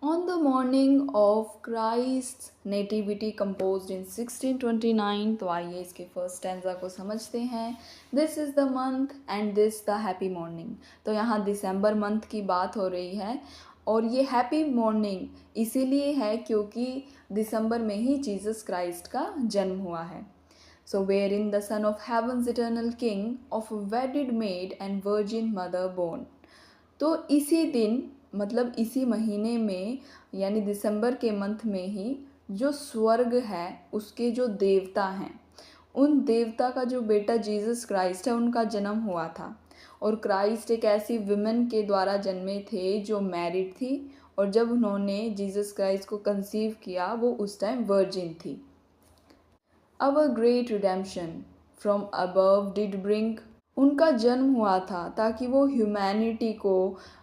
On the morning of Christ's nativity composed in 1629, तो आइए इसके फर्स्ट स्टैंजा को समझते हैं. This is the month and this the happy morning. तो यहाँ दिसंबर मंथ की बात हो रही है और ये हैप्पी मॉर्निंग इसीलिए है क्योंकि दिसंबर में ही जीसस क्राइस्ट का जन्म हुआ है. So wherein the Son of Heaven's eternal King of wedded maid and virgin mother born. तो इसी दिन मतलब इसी महीने में यानी दिसंबर के मंथ में ही जो स्वर्ग है उसके जो देवता हैं उन देवता का जो बेटा जीसस क्राइस्ट है उनका जन्म हुआ था. और क्राइस्ट एक ऐसी विमेन के द्वारा जन्मे थे जो मैरिड थी और जब उन्होंने जीसस क्राइस्ट को कंसीव किया वो उस टाइम वर्जिन थी. Our great redemption from above did bring. उनका जन्म हुआ था ताकि वो ह्यूमैनिटी को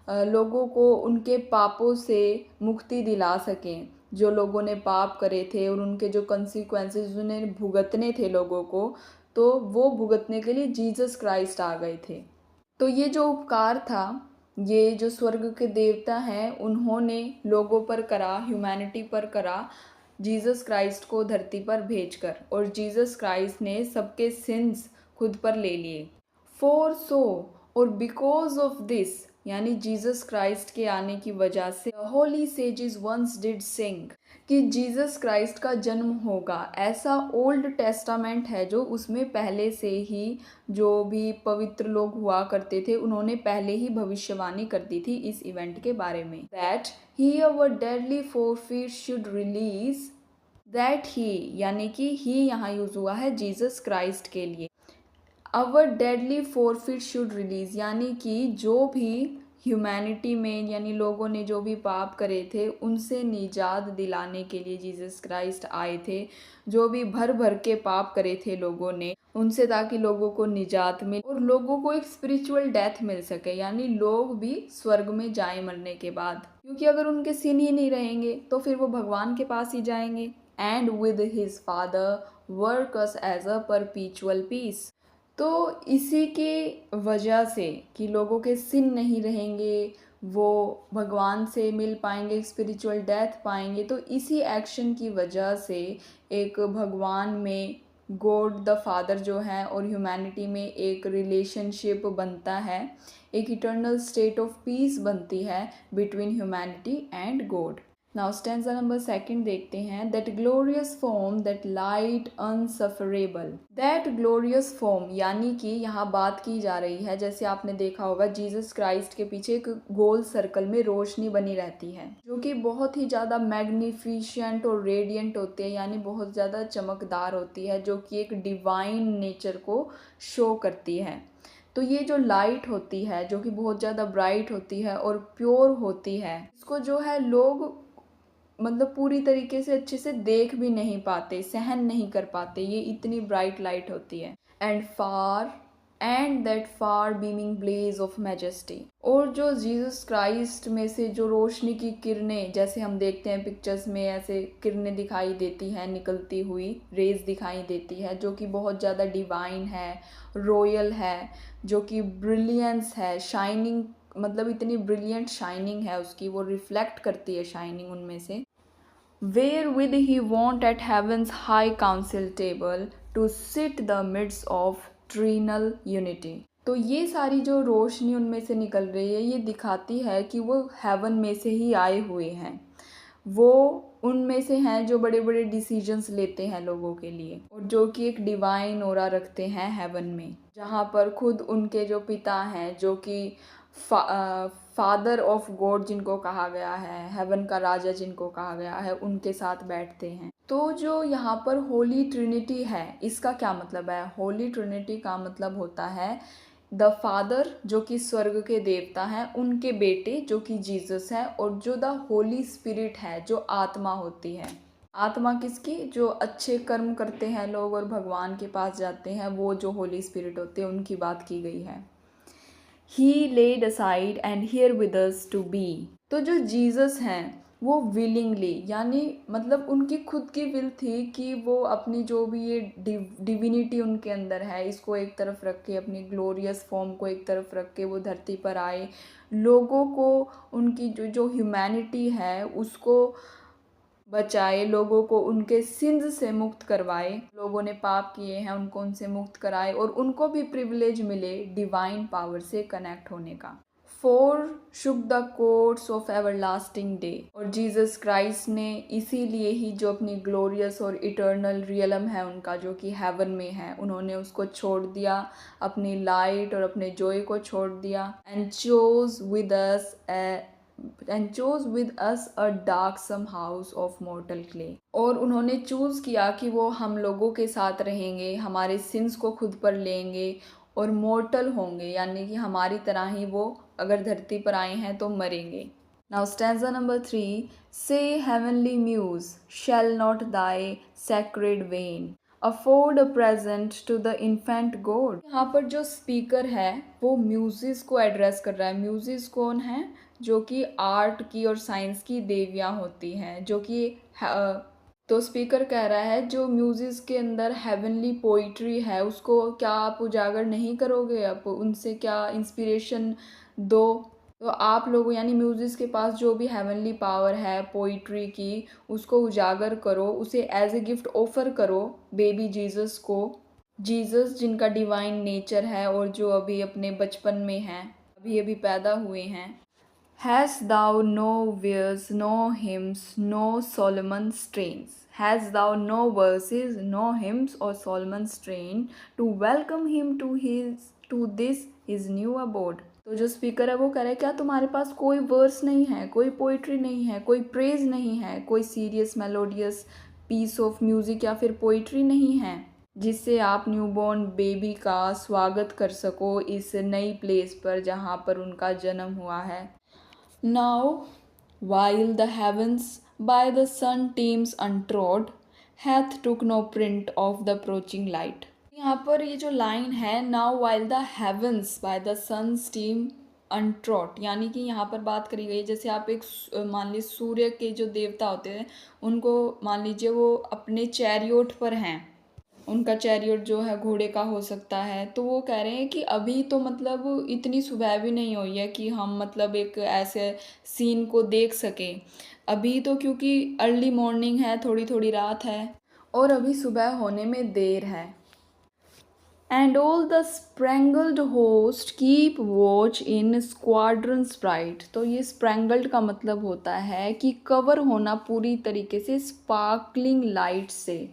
लोगों को उनके पापों से मुक्ति दिला सकें. जो लोगों ने पाप करे थे और उनके जो कंसिक्वेंसेस उन्हें भुगतने थे लोगों को, तो वो भुगतने के लिए जीसस क्राइस्ट आ गए थे. तो ये जो उपकार था ये जो स्वर्ग के देवता हैं उन्होंने लोगों पर करा, ह्यूमैनिटी पर करा जीसस क्राइस्ट को धरती पर भेजकर. और जीसस क्राइस्ट ने सबके सिंस खुद पर ले लिए. फॉर सो और बिकॉज ऑफ दिस यानी जीसस क्राइस्ट के आने की वजह से होली सेजेस वंस डिड सिंग कि जीसस क्राइस्ट का जन्म होगा. ऐसा ओल्ड टेस्टामेंट है जो उसमें पहले से ही जो भी पवित्र लोग हुआ करते थे उन्होंने पहले ही भविष्यवाणी कर दी थी इस इवेंट के बारे में. That he our deadly forfeit should release. That he यानी कि ही यहाँ यूज हुआ है जीसस क्राइस्ट के लिए. अवर डेडली फोरफिट शुड रिलीज यानी कि जो भी ह्यूमैनिटी में यानी लोगों ने जो भी पाप करे थे उनसे निजात दिलाने के लिए जीसस क्राइस्ट आए थे. जो भी भर भर के पाप करे थे लोगों ने उनसे ताकि लोगों को निजात मिले और लोगों को एक स्पिरिचुअल डेथ मिल सके यानी लोग भी स्वर्ग में जाए मरने के बाद. क्योंकि अगर उनके सिन ही नहीं रहेंगे तो फिर वो भगवान के पास ही जाएंगे. And with his father work us as a perpetual peace. तो इसी के वजह से कि लोगों के सिन नहीं रहेंगे, वो भगवान से मिल पाएंगे, स्पिरिचुअल डेथ पाएंगे. तो इसी एक्शन की वजह से एक भगवान में गॉड द फादर जो है और ह्यूमैनिटी में एक रिलेशनशिप बनता है, एक इटर्नल स्टेट ऑफ पीस बनती है between humanity and God. Now stanza number 2 देखते हैं. That glorious form that light unsufferable. That glorious form यानी कि यहाँ बात की जा रही है, जैसे आपने देखा होगा जीसस क्राइस्ट के पीछे एक गोल सर्कल में रोशनी बनी रहती है जो कि बहुत ही ज़्यादा मैग्निफिशेंट और रेडियंट होती है यानी बहुत ज़्यादा चमकदार होती है जो कि एक डिवाइन नेचर को शो करती है. तो ये जो लाइट होती है जो कि बहुत ज़्यादा ब्राइट होती है और प्योर होती है, इसको जो है लोग मतलब पूरी तरीके से अच्छे से देख भी नहीं पाते, सहन नहीं कर पाते, ये इतनी ब्राइट लाइट होती है. And that far beaming blaze of majesty. और जो जीसस क्राइस्ट में से जो रोशनी की किरणें जैसे हम देखते हैं पिक्चर्स में ऐसे किरणें दिखाई देती हैं, निकलती हुई रेज दिखाई देती है जो कि बहुत ज़्यादा डिवाइन है, रॉयल है, जो कि ब्रिलियंस है, शाइनिंग मतलब इतनी ब्रिलियंट शाइनिंग है उसकी, वो रिफ्लेक्ट करती है शाइनिंग उनमें से. Wherewith he wont at heaven's high council table to sit the midst of trinal unity. तो ये सारी जो रोशनी उनमें से निकल रही है ये दिखाती है कि वो हेवन में से ही आए हुए हैं. वो उनमें से हैं जो बड़े बड़े डिसीजंस लेते हैं लोगों के लिए और जो कि एक डिवाइन ऑरा रखते हैं हेवन में, जहाँ पर खुद उनके जो पिता हैं जो कि फादर ऑफ गॉड जिनको कहा गया है, हेवन का राजा जिनको कहा गया है, उनके साथ बैठते हैं. तो जो यहाँ पर होली ट्रिनिटी है इसका क्या मतलब है? होली ट्रिनिटी का मतलब होता है द फादर जो कि स्वर्ग के देवता हैं, उनके बेटे जो कि जीसस है, और जो द होली स्पिरिट है जो आत्मा होती है. आत्मा किसकी? जो अच्छे कर्म करते हैं लोग और भगवान के पास जाते हैं, वो जो होली स्पिरिट होते हैं उनकी बात की गई है. He laid aside and here with us to be. तो जो जीसस हैं वो विलिंगली, यानी मतलब उनकी खुद की विल थी कि वो अपनी जो भी ये डिविनिटी उनके अंदर है इसको एक तरफ रख के, अपनी ग्लोरियस फॉर्म को एक तरफ रख के वो धरती पर आए, लोगों को उनकी जो जो ह्यूमैनिटी है उसको बचाए, लोगों को उनके सिंध से मुक्त करवाए, लोगों ने पाप किए हैं उनको उनसे मुक्त कराए और उनको भी प्रिविलेज मिले डिवाइन पावर से कनेक्ट होने का। Four shook the courts of everlasting day, और जीसस क्राइस्ट ने इसीलिए ही जो अपनी ग्लोरियस और इटर्नल रियलम है उनका जो कि हेवन में है, उन्होंने उसको छोड़ दिया, अपनी लाइट और अपने जॉय को छोड़ दिया, and chose with us a darksome house of mortal clay, और उन्होंने चूज किया कि वो हम लोगों के साथ रहेंगे, हमारे सिंस को खुद पर लेंगे और मोर्टल होंगे, यानी कि हमारी तरह ही वो अगर धरती पर आए हैं तो मरेंगे। Now stanza number 3, say heavenly muse shall not thy sacred vein afford a present to the infant God. यहाँ पर जो स्पीकर है वो म्यूजिस को एड्रेस कर रहा है। म्यूजिस कौन है? जो कि आर्ट की और साइंस की देवियाँ होती हैं, जो कि तो स्पीकर कह रहा है जो म्यूजिस के अंदर हेवनली पोइट्री है उसको क्या आप उजागर नहीं करोगे, आप उनसे क्या इंस्पिरेशन दो। तो आप लोग यानी म्यूजिस के पास जो भी हेवनली पावर है पोइट्री की उसको उजागर करो, उसे एज ए गिफ्ट ऑफर करो बेबी जीसस को, जीसस जिनका डिवाइन नेचर है और जो अभी अपने बचपन में हैं, अभी अभी पैदा हुए हैं। Hast thou no verse, no hymns, no Solomon strains? Hast thou no verses, no hymns or Solomon strain to welcome him to this his new abode? तो जो स्पीकर है वो कह रहा है क्या तुम्हारे पास कोई वर्स नहीं है, कोई पोइट्री नहीं है, कोई प्रेज नहीं है, कोई serious melodious piece of music या फिर पोइट्री नहीं है जिससे आप न्यूबॉर्न बेबी का स्वागत कर सको इस नई प्लेस पर जहाँ पर उनका जन्म हुआ है। Now, while the heavens by the sun teams untrod, hath took no print of the approaching light. यहाँ पर ये जो लाइन है now while the heavens by the sun's team untrod, यानी कि यहाँ पर बात करी गई जैसे आप एक मान लीजिए सूर्य के जो देवता होते हैं उनको मान लीजिए वो अपने चैरियोट पर हैं, उनका चैरियट जो है घोड़े का हो सकता है, तो वो कह रहे हैं कि अभी तो मतलब इतनी सुबह भी नहीं हुई है कि हम मतलब एक ऐसे सीन को देख सकें, अभी तो क्योंकि अर्ली मॉर्निंग है, थोड़ी थोड़ी रात है और अभी सुबह होने में देर है। And all the spangled host keep watch in squadron sprite. तो ये स्प्रैंगल्ड का मतलब होता है कि कवर होना पूरी तरीके से स्पार्कलिंग लाइट से,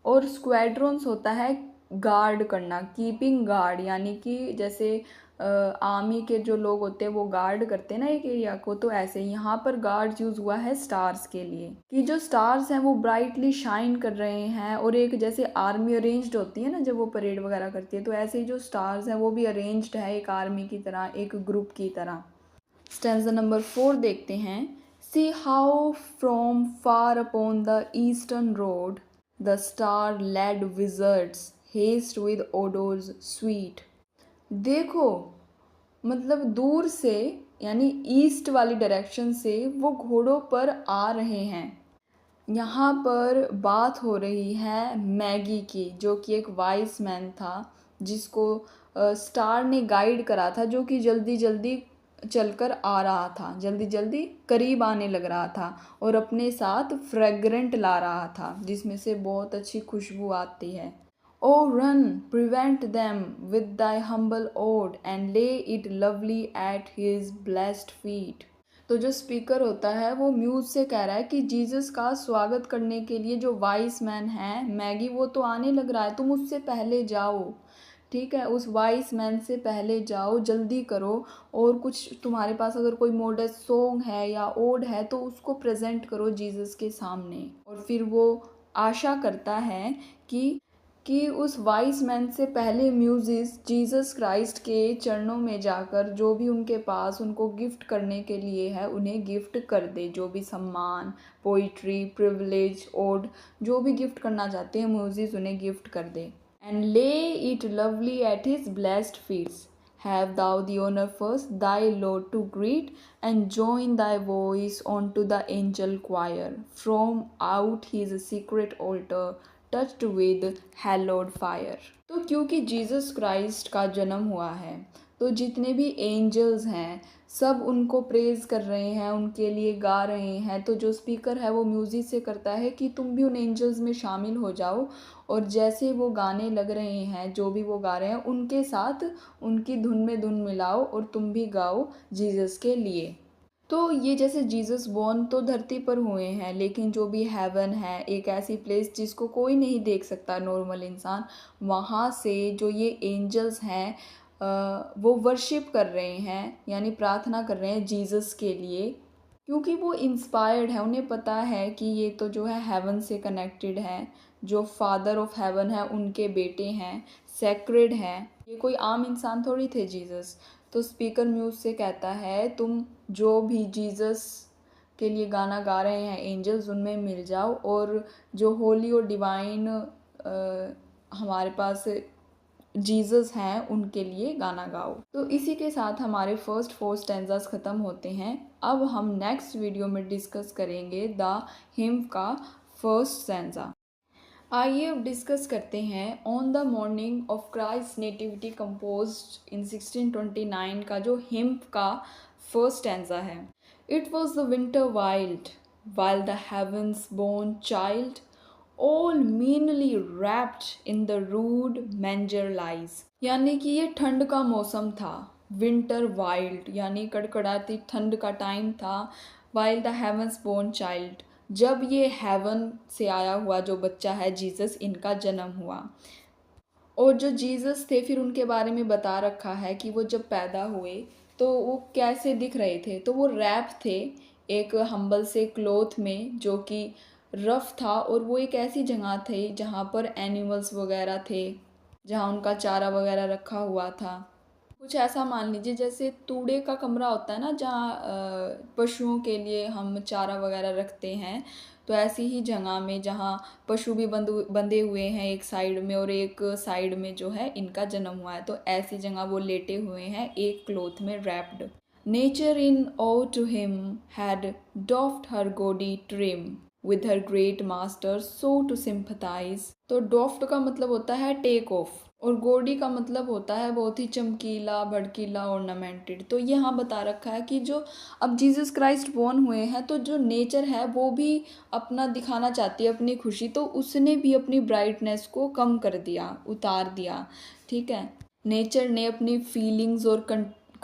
और स्क्वाड्रॉन्स होता है गार्ड करना, कीपिंग गार्ड, यानी कि जैसे आर्मी के जो लोग होते हैं वो गार्ड करते हैं ना एक एरिया को, तो ऐसे यहाँ पर गार्ड यूज़ हुआ है स्टार्स के लिए कि जो स्टार्स हैं वो ब्राइटली शाइन कर रहे हैं, और एक जैसे आर्मी अरेंज्ड होती है ना जब वो परेड वगैरह करती है, तो ऐसे ही जो स्टार्स हैं वो भी अरेंज्ड है एक आर्मी की तरह, एक ग्रुप की तरह। स्टैंजा नंबर 4 देखते हैं। See how from far upon the eastern road the star-led wizards haste with odors sweet। देखो मतलब दूर से यानी ईस्ट वाली डायरेक्शन से वो घोड़ों पर आ रहे हैं। यहाँ पर बात हो रही है मैगी की, जो कि एक वाइस मैन था जिसको स्टार ने गाइड करा था, जो कि जल्दी जल्दी चलकर आ रहा था, जल्दी जल्दी करीब आने लग रहा था और अपने साथ फ्रेग्रेंट ला रहा था जिसमें से बहुत अच्छी खुशबू आती है। O run prevent them with thy humble ode and lay it lovely at his blessed feet. तो जो स्पीकर होता है वो म्यूज से कह रहा है कि जीसस का स्वागत करने के लिए जो वाइस मैन है मैगी वो तो आने लग रहा है, तुम उससे पहले जाओ, ठीक है, उस वाइस मैन से पहले जाओ, जल्दी करो, और कुछ तुम्हारे पास अगर कोई मोडस्ट सॉन्ग है या ओड है तो उसको प्रेजेंट करो जीसस के सामने। और फिर वो आशा करता है कि उस वाइस मैन से पहले म्यूजिस जीसस क्राइस्ट के चरणों में जाकर जो भी उनके पास उनको गिफ्ट करने के लिए है उन्हें गिफ्ट कर दे, जो भी सम्मान, पोइट्री, प्रिविलेज, ओड, जो भी गिफ्ट करना चाहते हैं म्यूजिस उन्हें गिफ्ट कर दे। And lay it lovely at his blessed feet, have thou the honor first thy Lord to greet, and join thy voice unto the angel choir. From out his secret altar, touched with hallowed fire. तो क्योंकि Jesus Christ का जन्म हुआ है, तो जितने भी angels हैं सब उनको प्रेज कर रहे हैं, उनके लिए गा रहे हैं। तो जो स्पीकर है वो म्यूज़िक से करता है कि तुम भी उन एंजल्स में शामिल हो जाओ, और जैसे वो गाने लग रहे हैं, जो भी वो गा रहे हैं उनके साथ उनकी धुन में धुन मिलाओ और तुम भी गाओ जीसस के लिए। तो ये जैसे जीसस बॉर्न तो धरती पर हुए हैं, लेकिन जो भी हेवन है, एक ऐसी प्लेस जिसको कोई नहीं देख सकता नॉर्मल इंसान, वहाँ से जो ये एंजल्स हैं वो वर्शिप कर रहे हैं, यानी प्रार्थना कर रहे हैं जीसस के लिए, क्योंकि वो इंस्पायर्ड है। उन्हें पता है कि ये तो जो है हेवन से कनेक्टेड है, जो फादर ऑफ हेवन है उनके बेटे हैं, सेक्रेड हैं। ये कोई आम इंसान थोड़ी थे जीसस। तो स्पीकर म्यूज़ से कहता है तुम जो भी जीसस के लिए गाना गा रहे हैं एंजल्स, उनमें मिल जाओ, और जो होली और डिवाइन हमारे पास जीसस हैं उनके लिए गाना गाओ। तो इसी के साथ हमारे फर्स्ट 4 स्टैंजास ख़त्म होते हैं। अब हम नेक्स्ट वीडियो में डिस्कस करेंगे द हिम का फर्स्ट स्टैंजा। आइए अब डिस्कस करते हैं on the morning of Christ nativity composed in 1629 का जो हिम का फर्स्ट स्टैंजा है। It was the winter wild the heavens born child all meanly wrapped in the rude manger lies। यानी कि ये ठंड का मौसम था, विंटर वाइल्ड यानी कड़कड़ाती ठंड का टाइम था, while the heavens born child, जब ये हेवन से आया हुआ जो बच्चा है जीसस, इनका जन्म हुआ। और जो जीसस थे फिर उनके बारे में बता रखा है कि वो जब पैदा हुए तो वो कैसे दिख रहे थे। तो वो रैप थे एक हम्बल से क्लोथ में, जो कि रफ था, और वो एक ऐसी जगह थे जहाँ पर एनिमल्स वगैरह थे, जहाँ उनका चारा वगैरह रखा हुआ था। कुछ ऐसा मान लीजिए जैसे तूड़े का कमरा होता है ना, जहाँ पशुओं के लिए हम चारा वगैरह रखते हैं, तो ऐसी ही जगह में जहाँ पशु भी बंधे हुए हैं एक साइड में, और एक साइड में जो है इनका जन्म हुआ है, तो ऐसी जगह वो लेटे हुए हैं एक क्लोथ में wrapped. Nature in awe to him had doffed her gaudy trim with her great master so to sympathize। तो डॉफ्ट का मतलब होता है टेक ऑफ, और गोडी का मतलब होता है बहुत ही चमकीला, भड़कीला, ऑर्नामेंटेड। तो यहाँ बता रखा है कि जो अब जीसस क्राइस्ट बॉर्न हुए हैं, तो जो नेचर है वो भी अपना दिखाना चाहती है अपनी खुशी, तो उसने भी अपनी ब्राइटनेस को कम कर दिया, उतार दिया। ठीक है, नेचर ने अपनी फीलिंग्स और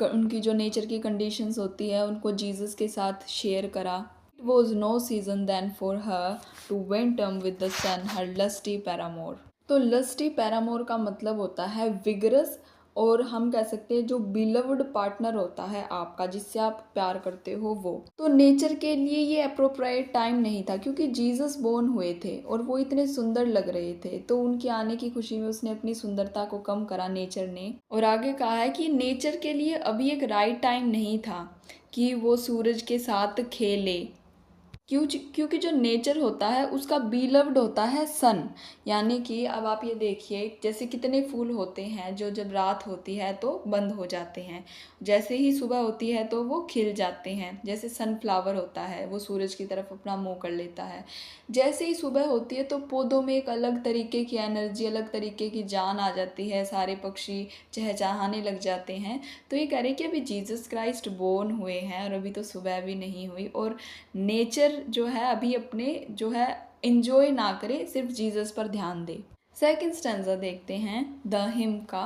उनकी जो नेचर की कंडीशंस होती है उनको जीसस के साथ शेयर करा। It was no season then for her to win term with the sun, her lusty paramour। तो लस्टी पैरामोर का मतलब होता है विगरस, और हम कह सकते हैं जो बिलव्ड पार्टनर होता है आपका, जिससे आप प्यार करते हो वो। तो नेचर के लिए ये अप्रोप्रिएट टाइम नहीं था, क्योंकि जीसस बोर्न हुए थे और वो इतने सुंदर लग रहे थे, तो उनके आने की खुशी में उसने अपनी सुंदरता को कम करा नेचर ने। और आगे कहा है कि नेचर के लिए अभी एक राइट टाइम नहीं था कि वो सूरज के साथ खेले, क्योंकि जो नेचर होता है उसका बीलव्ड होता है सन। यानी कि अब आप ये देखिए जैसे कितने फूल होते हैं जो जब रात होती है तो बंद हो जाते हैं, जैसे ही सुबह होती है तो वो खिल जाते हैं। जैसे सनफ्लावर होता है वो सूरज की तरफ अपना मुंह कर लेता है, जैसे ही सुबह होती है तो पौधों में एक अलग तरीके की एनर्जी, अलग तरीके की जान आ जाती है, सारे पक्षी चहचहाने लग जाते हैं। तो ये कह रहे कि अभी जीसस क्राइस्ट बोर्न हुए हैं और अभी तो सुबह भी नहीं हुई, और नेचर जो है अभी अपने जो है इंजॉय ना करे, सिर्फ जीसस पर ध्यान दे। सेकंड स्टैंजा देखते हैं द हिम का।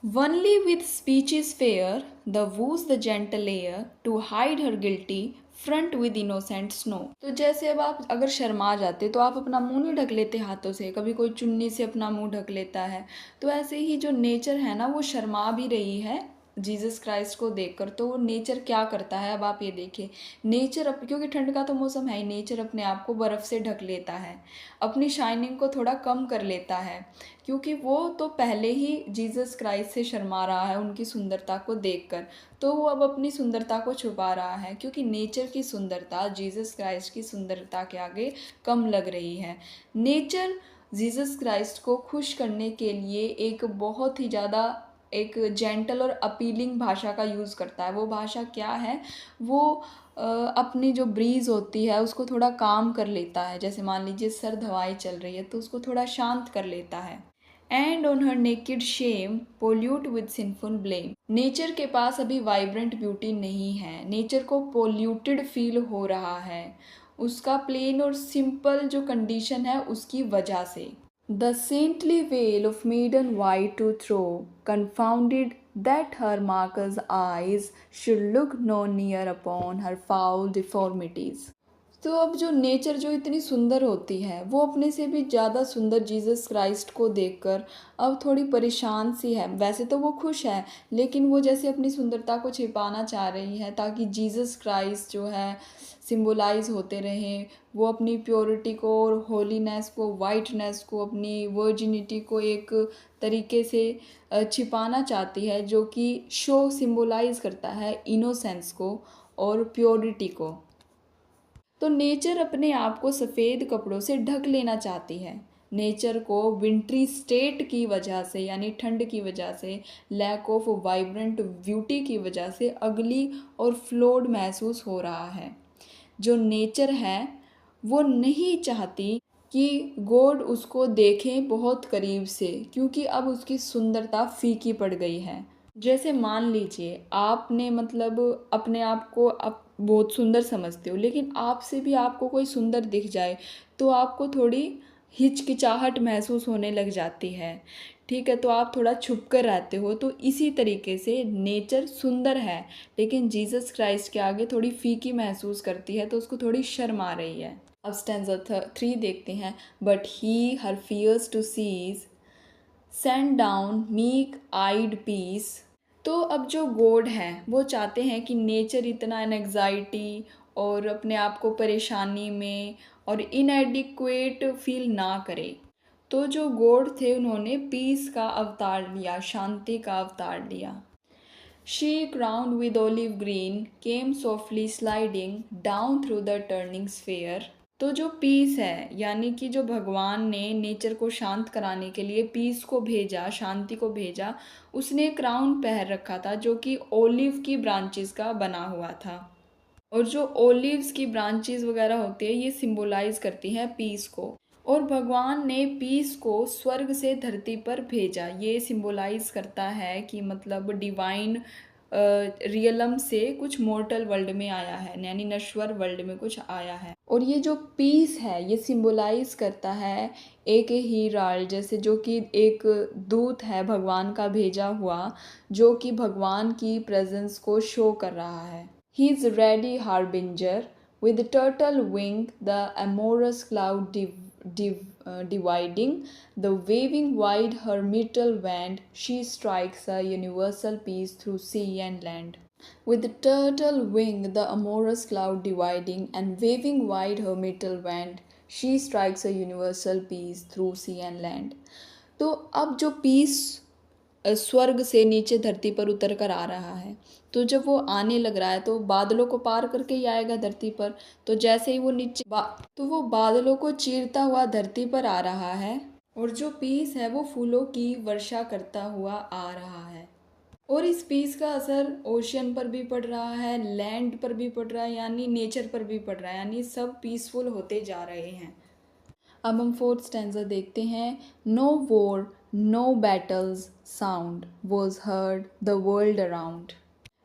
Only with speech is fair, the woos the gentle air to hide her guilty front with innocent snow. तो जैसे अब आप अगर शर्मा जाते तो आप अपना मुंह नहीं ढक लेते हाथों से, कभी कोई चुन्नी से अपना मुंह ढक लेता है, तो ऐसे ही जो नेचर है ना वो शर्मा भी रही है जीसस क्राइस्ट को देखकर। तो वो नेचर क्या करता है, अब आप ये देखिए, नेचर क्योंकि ठंड का तो मौसम है ही, नेचर अपने आप को बर्फ़ से ढक लेता है, अपनी शाइनिंग को थोड़ा कम कर लेता है, क्योंकि वो तो पहले ही जीसस क्राइस्ट से शर्मा रहा है उनकी सुंदरता को देखकर, तो वो अब अपनी सुंदरता को छुपा रहा है, क्योंकि नेचर की सुंदरता जीसस क्राइस्ट की सुंदरता के आगे कम लग रही है। नेचर जीसस क्राइस्ट को खुश करने के लिए एक बहुत ही ज़्यादा एक जेंटल और अपीलिंग भाषा का यूज़ करता है। वो भाषा क्या है, वो अपनी जो ब्रीज़ होती है उसको थोड़ा काम कर लेता है। जैसे मान लीजिए सर्द हवाएं चल रही है तो उसको थोड़ा शांत कर लेता है। And on her naked shame pollute with sinful blame. Nature के पास अभी वाइब्रेंट ब्यूटी नहीं है, नेचर को पोल्यूटेड फील हो रहा है उसका प्लेन और सिंपल जो कंडीशन है उसकी वजह से। The saintly veil of maiden white to throw, confounded that her Marcus eyes should look no near upon her foul deformities. तो अब जो नेचर जो इतनी सुंदर होती है वो अपने से भी ज़्यादा सुंदर जीसस क्राइस्ट को देखकर अब थोड़ी परेशान सी है। वैसे तो वो खुश है लेकिन वो जैसे अपनी सुंदरता को छिपाना चाह रही है ताकि जीसस क्राइस्ट जो है सिंबलाइज होते रहें। वो अपनी प्योरिटी को और होलीनेस को, वाइटनेस को, अपनी वर्जिनिटी को एक तरीके से छिपाना चाहती है जो कि शो सिंबलाइज करता है इनोसेंस को और प्योरिटी को। तो नेचर अपने आप को सफ़ेद कपड़ों से ढक लेना चाहती है। नेचर को विंट्री स्टेट की वजह से यानी ठंड की वजह से, लैक ऑफ वाइब्रेंट ब्यूटी की वजह से अगली और फ्लोड महसूस हो रहा है। जो नेचर है वो नहीं चाहती कि गॉड उसको देखे बहुत करीब से, क्योंकि अब उसकी सुंदरता फीकी पड़ गई है। जैसे मान लीजिए आपने मतलब अपने आप को आप बहुत सुंदर समझते हो लेकिन आपसे भी आपको कोई सुंदर दिख जाए तो आपको थोड़ी हिचकिचाहट महसूस होने लग जाती है। ठीक है, तो आप थोड़ा छुप कर रहते हो। तो इसी तरीके से नेचर सुंदर है लेकिन जीसस क्राइस्ट के आगे थोड़ी फीकी महसूस करती है तो उसको थोड़ी शर्म आ रही है। अब स्टैंजा 3 देखते हैं। But he her fears to cease sent down meek eyed peace. तो अब जो गॉड हैं वो चाहते हैं कि नेचर इतना एंग्जाइटी और अपने आप को परेशानी में और इनएडिक्वेट फील ना करे। तो जो गॉड थे उन्होंने पीस का अवतार लिया, शांति का अवतार लिया। She crowned with olive green came softly sliding down through the turning sphere। तो जो पीस है यानी कि जो भगवान ने नेचर को शांत कराने के लिए पीस को भेजा, शांति को भेजा, उसने क्राउन पहन रखा था जो कि ओलिव की ब्रांचेस का बना हुआ था। और जो ओलिव्स की ब्रांचेस वगैरह होती है ये सिंबलाइज करती हैं पीस को। और भगवान ने पीस को स्वर्ग से धरती पर भेजा। ये सिंबलाइज करता है कि मतलब डिवाइन रियलम से कुछ मॉर्टल वर्ल्ड में आया है, यानी नश्वर वर्ल्ड में कुछ आया है। और ये जो पीस है ये सिंबलाइज करता है एक हीराल्ड, जैसे जो कि एक दूत है भगवान का भेजा हुआ जो कि भगवान की प्रेजेंस को शो कर रहा है। He is ready harbinger with turtle wing, the amorous cloud dividing, the waving wide her myrtle wand, she strikes a universal peace through sea and land. With the turtle wing, the amorous cloud dividing, and waving wide her myrtle wand, she strikes a universal peace through sea and land. तो अब जो piece स्वर्ग से नीचे धरती पर उतर कर आ रहा है, तो जब वो आने लग रहा है तो बादलों को पार करके ही आएगा धरती पर। तो जैसे ही वो नीचे तो वो बादलों को चीरता हुआ धरती पर आ रहा है और जो पीस है वो फूलों की वर्षा करता हुआ आ रहा है। और इस पीस का असर ओशियन पर भी पड़ रहा है, लैंड पर भी पड़ रहा है, यानी नेचर पर भी पड़ रहा है, यानी सब पीसफुल होते जा रहे हैं। अब हम 4th स्टैंजा देखते हैं। No war no battles sound was heard the world around.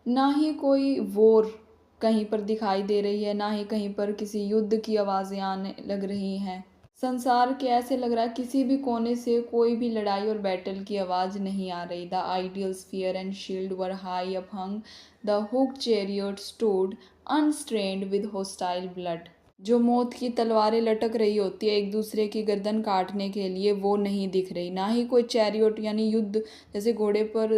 ना ही कोई वॉर कहीं पर दिखाई दे रही है, ना ही कहीं पर किसी युद्ध की आवाज़ें आने लग रही हैं। संसार के ऐसे लग रहा है किसी भी कोने से कोई भी लड़ाई और बैटल की आवाज़ नहीं आ रही। The ideal sphere and shield were high up hung, the hook chariot stood unstrained with hostile blood. जो मौत की तलवारें लटक रही होती है एक दूसरे की गर्दन काटने के लिए, वो नहीं दिख रही। ना ही कोई चैरियट यानी युद्ध, जैसे घोड़े पर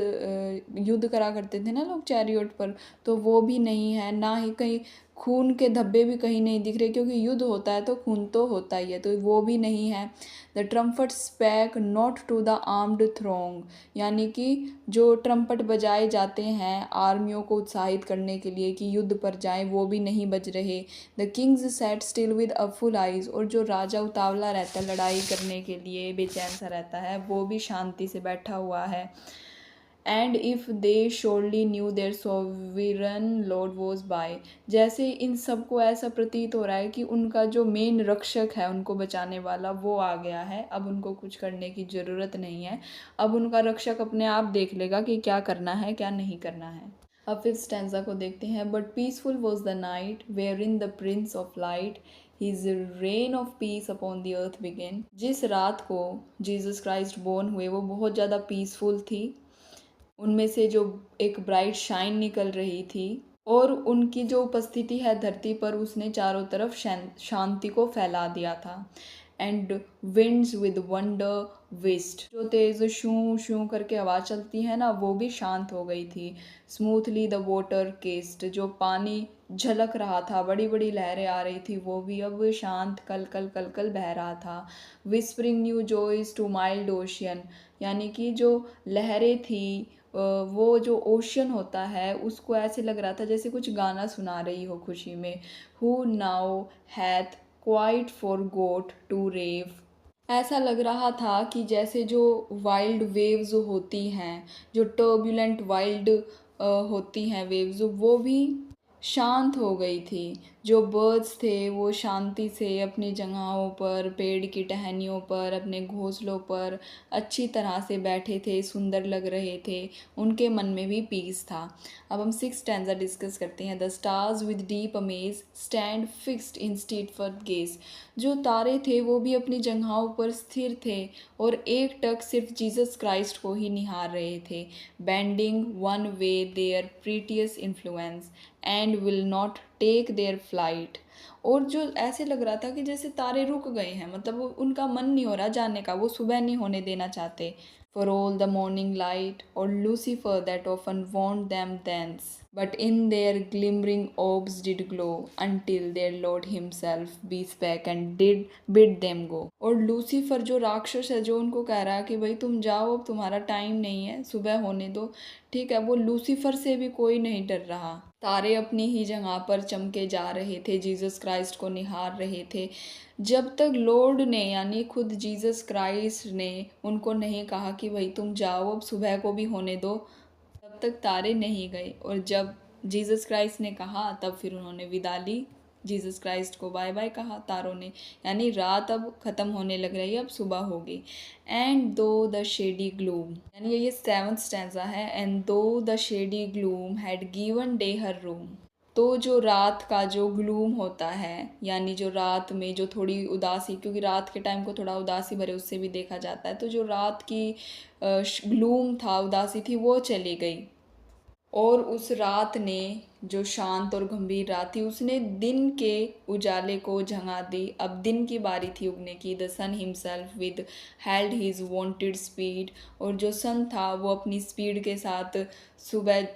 युद्ध करा करते थे ना लोग चैरियट पर, तो वो भी नहीं है। ना ही कहीं खून के धब्बे भी कहीं नहीं दिख रहे, क्योंकि युद्ध होता है तो खून तो होता ही है, तो वो भी नहीं है। The trumpet spake not to the armed throng, यानी कि जो ट्रम्पट बजाए जाते हैं आर्मियों को उत्साहित करने के लिए कि युद्ध पर जाएं, वो भी नहीं बज रहे। The kings sat still with awful eyes, और जो राजा उतावला रहता है लड़ाई करने के लिए, बेचैन सा रहता है, वो भी शांति से बैठा हुआ है। And if they surely knew their sovereign lord was by. जैसे इन सबको ऐसा प्रतीत हो रहा है कि उनका जो मेन रक्षक है, उनको बचाने वाला, वो आ गया है। अब उनको कुछ करने की ज़रूरत नहीं है, अब उनका रक्षक अपने आप देख लेगा कि क्या करना है क्या नहीं करना है। अब फिफ्थ स्टैंजा को देखते हैं। But peaceful was the night wherein the prince of light his reign of peace upon the earth began. जिस रात को जीसस क्राइस्ट बोर्न हुए वो बहुत ज़्यादा पीसफुल थी, उनमें से जो एक ब्राइट शाइन निकल रही थी, और उनकी जो उपस्थिति है धरती पर, उसने चारों तरफ शांति को फैला दिया था। एंड विंड्स विद वंडर विस्ट, जो तेज शू शू करके आवाज़ चलती है ना, वो भी शांत हो गई थी। स्मूथली द वाटर केस्ट, जो पानी झलक रहा था, बड़ी बड़ी लहरें आ रही थी, वो भी अब शांत कल कल कल कल बह रहा था। Whispering new joys to mild ocean, यानी कि जो लहरें थी, वो जो ओशन होता है उसको ऐसे लग रहा था जैसे कुछ गाना सुना रही हो खुशी में। Who now hath quite forgot to rave, ऐसा लग रहा था कि जैसे जो वाइल्ड वेव्स होती हैं, जो टर्बुलेंट वाइल्ड होती हैं वेव्स, वो भी शांत हो गई थी। जो बर्ड्स थे वो शांति से अपनी जगहों पर, पेड़ की टहनियों पर, अपने घोंसलों पर अच्छी तरह से बैठे थे, सुंदर लग रहे थे, उनके मन में भी पीस था। अब हम सिक्स स्टैंजा डिस्कस करते हैं। The stars with deep amaze stand fixed in steadfast gaze. जो तारे थे वो भी अपनी जगहों पर स्थिर थे और एक टक सिर्फ जीसस क्राइस्ट को ही निहार रहे थे। Bending one way their precious influence and will not take their flight. और जो ऐसे लग रहा था कि जैसे तारे रुक गए हैं, मतलब उनका मन नहीं हो रहा जाने का, वो सुबह नहीं होने देना चाहते। For all the morning light, or Lucifer that often warned them thence, but in their glimmering orbs did glow, until their Lord himself bespake and did bid them go। और लूसीफर जो राक्षस है, जो उनको कह रहा है कि भाई तुम जाओ, अब तुम्हारा टाइम नहीं है, सुबह होने दो, ठीक है, वो लूसीफर से भी कोई नहीं डर रहा। तारे अपनी ही जगह पर चमके जा रहे थे, जीसस क्राइस्ट को निहार रहे थे। जब तक लॉर्ड ने, यानी खुद जीसस क्राइस्ट ने उनको नहीं कहा कि भाई तुम जाओ, अब सुबह को भी होने दो, तब तक तारे नहीं गए। और जब जीसस क्राइस्ट ने कहा तब फिर उन्होंने विदा ली, जीसस क्राइस्ट को बाय बाय कहा तारों ने, यानी रात अब ख़त्म होने लग रही है, अब सुबह होगी। एंड दो द शेडी ग्लूम, यानी ये सेवंथ स्टैंजा है। एंड दो the shady gloom had given day her room. तो जो रात का जो ग्लूम होता है, यानी जो रात में जो थोड़ी उदासी, क्योंकि रात के टाइम को थोड़ा उदासी भरे उससे भी देखा जाता है, तो जो रात की ग्लूम था, उदासी थी, वो चली गई। और उस रात ने, जो शांत और गंभीर रात थी, उसने दिन के उजाले को झंगा दी। अब दिन की बारी थी उगने की। The sun himself withheld his wonted speed, और जो सन था वो अपनी स्पीड के साथ सुबह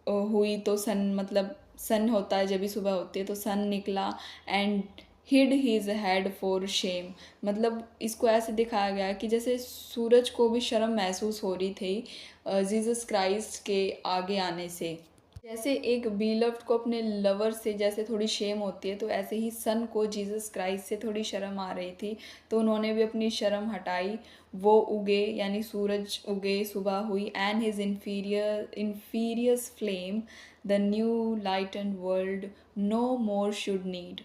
हुई, तो सन मतलब सन होता है जब भी सुबह होती है, तो सन निकला। And hid his head for shame, मतलब इसको ऐसे दिखाया गया कि जैसे सूरज को भी शर्म महसूस हो रही थी जीसस क्राइस्ट के आगे आने से। जैसे एक बीलव्ड को अपने लवर से जैसे थोड़ी शेम होती है, तो ऐसे ही सन को जीसस क्राइस्ट से थोड़ी शर्म आ रही थी, तो उन्होंने भी अपनी शर्म हटाई। वो उगे, यानी सूरज उगे, सुबह हुई। And his inferior flame the new lightened world no more should need.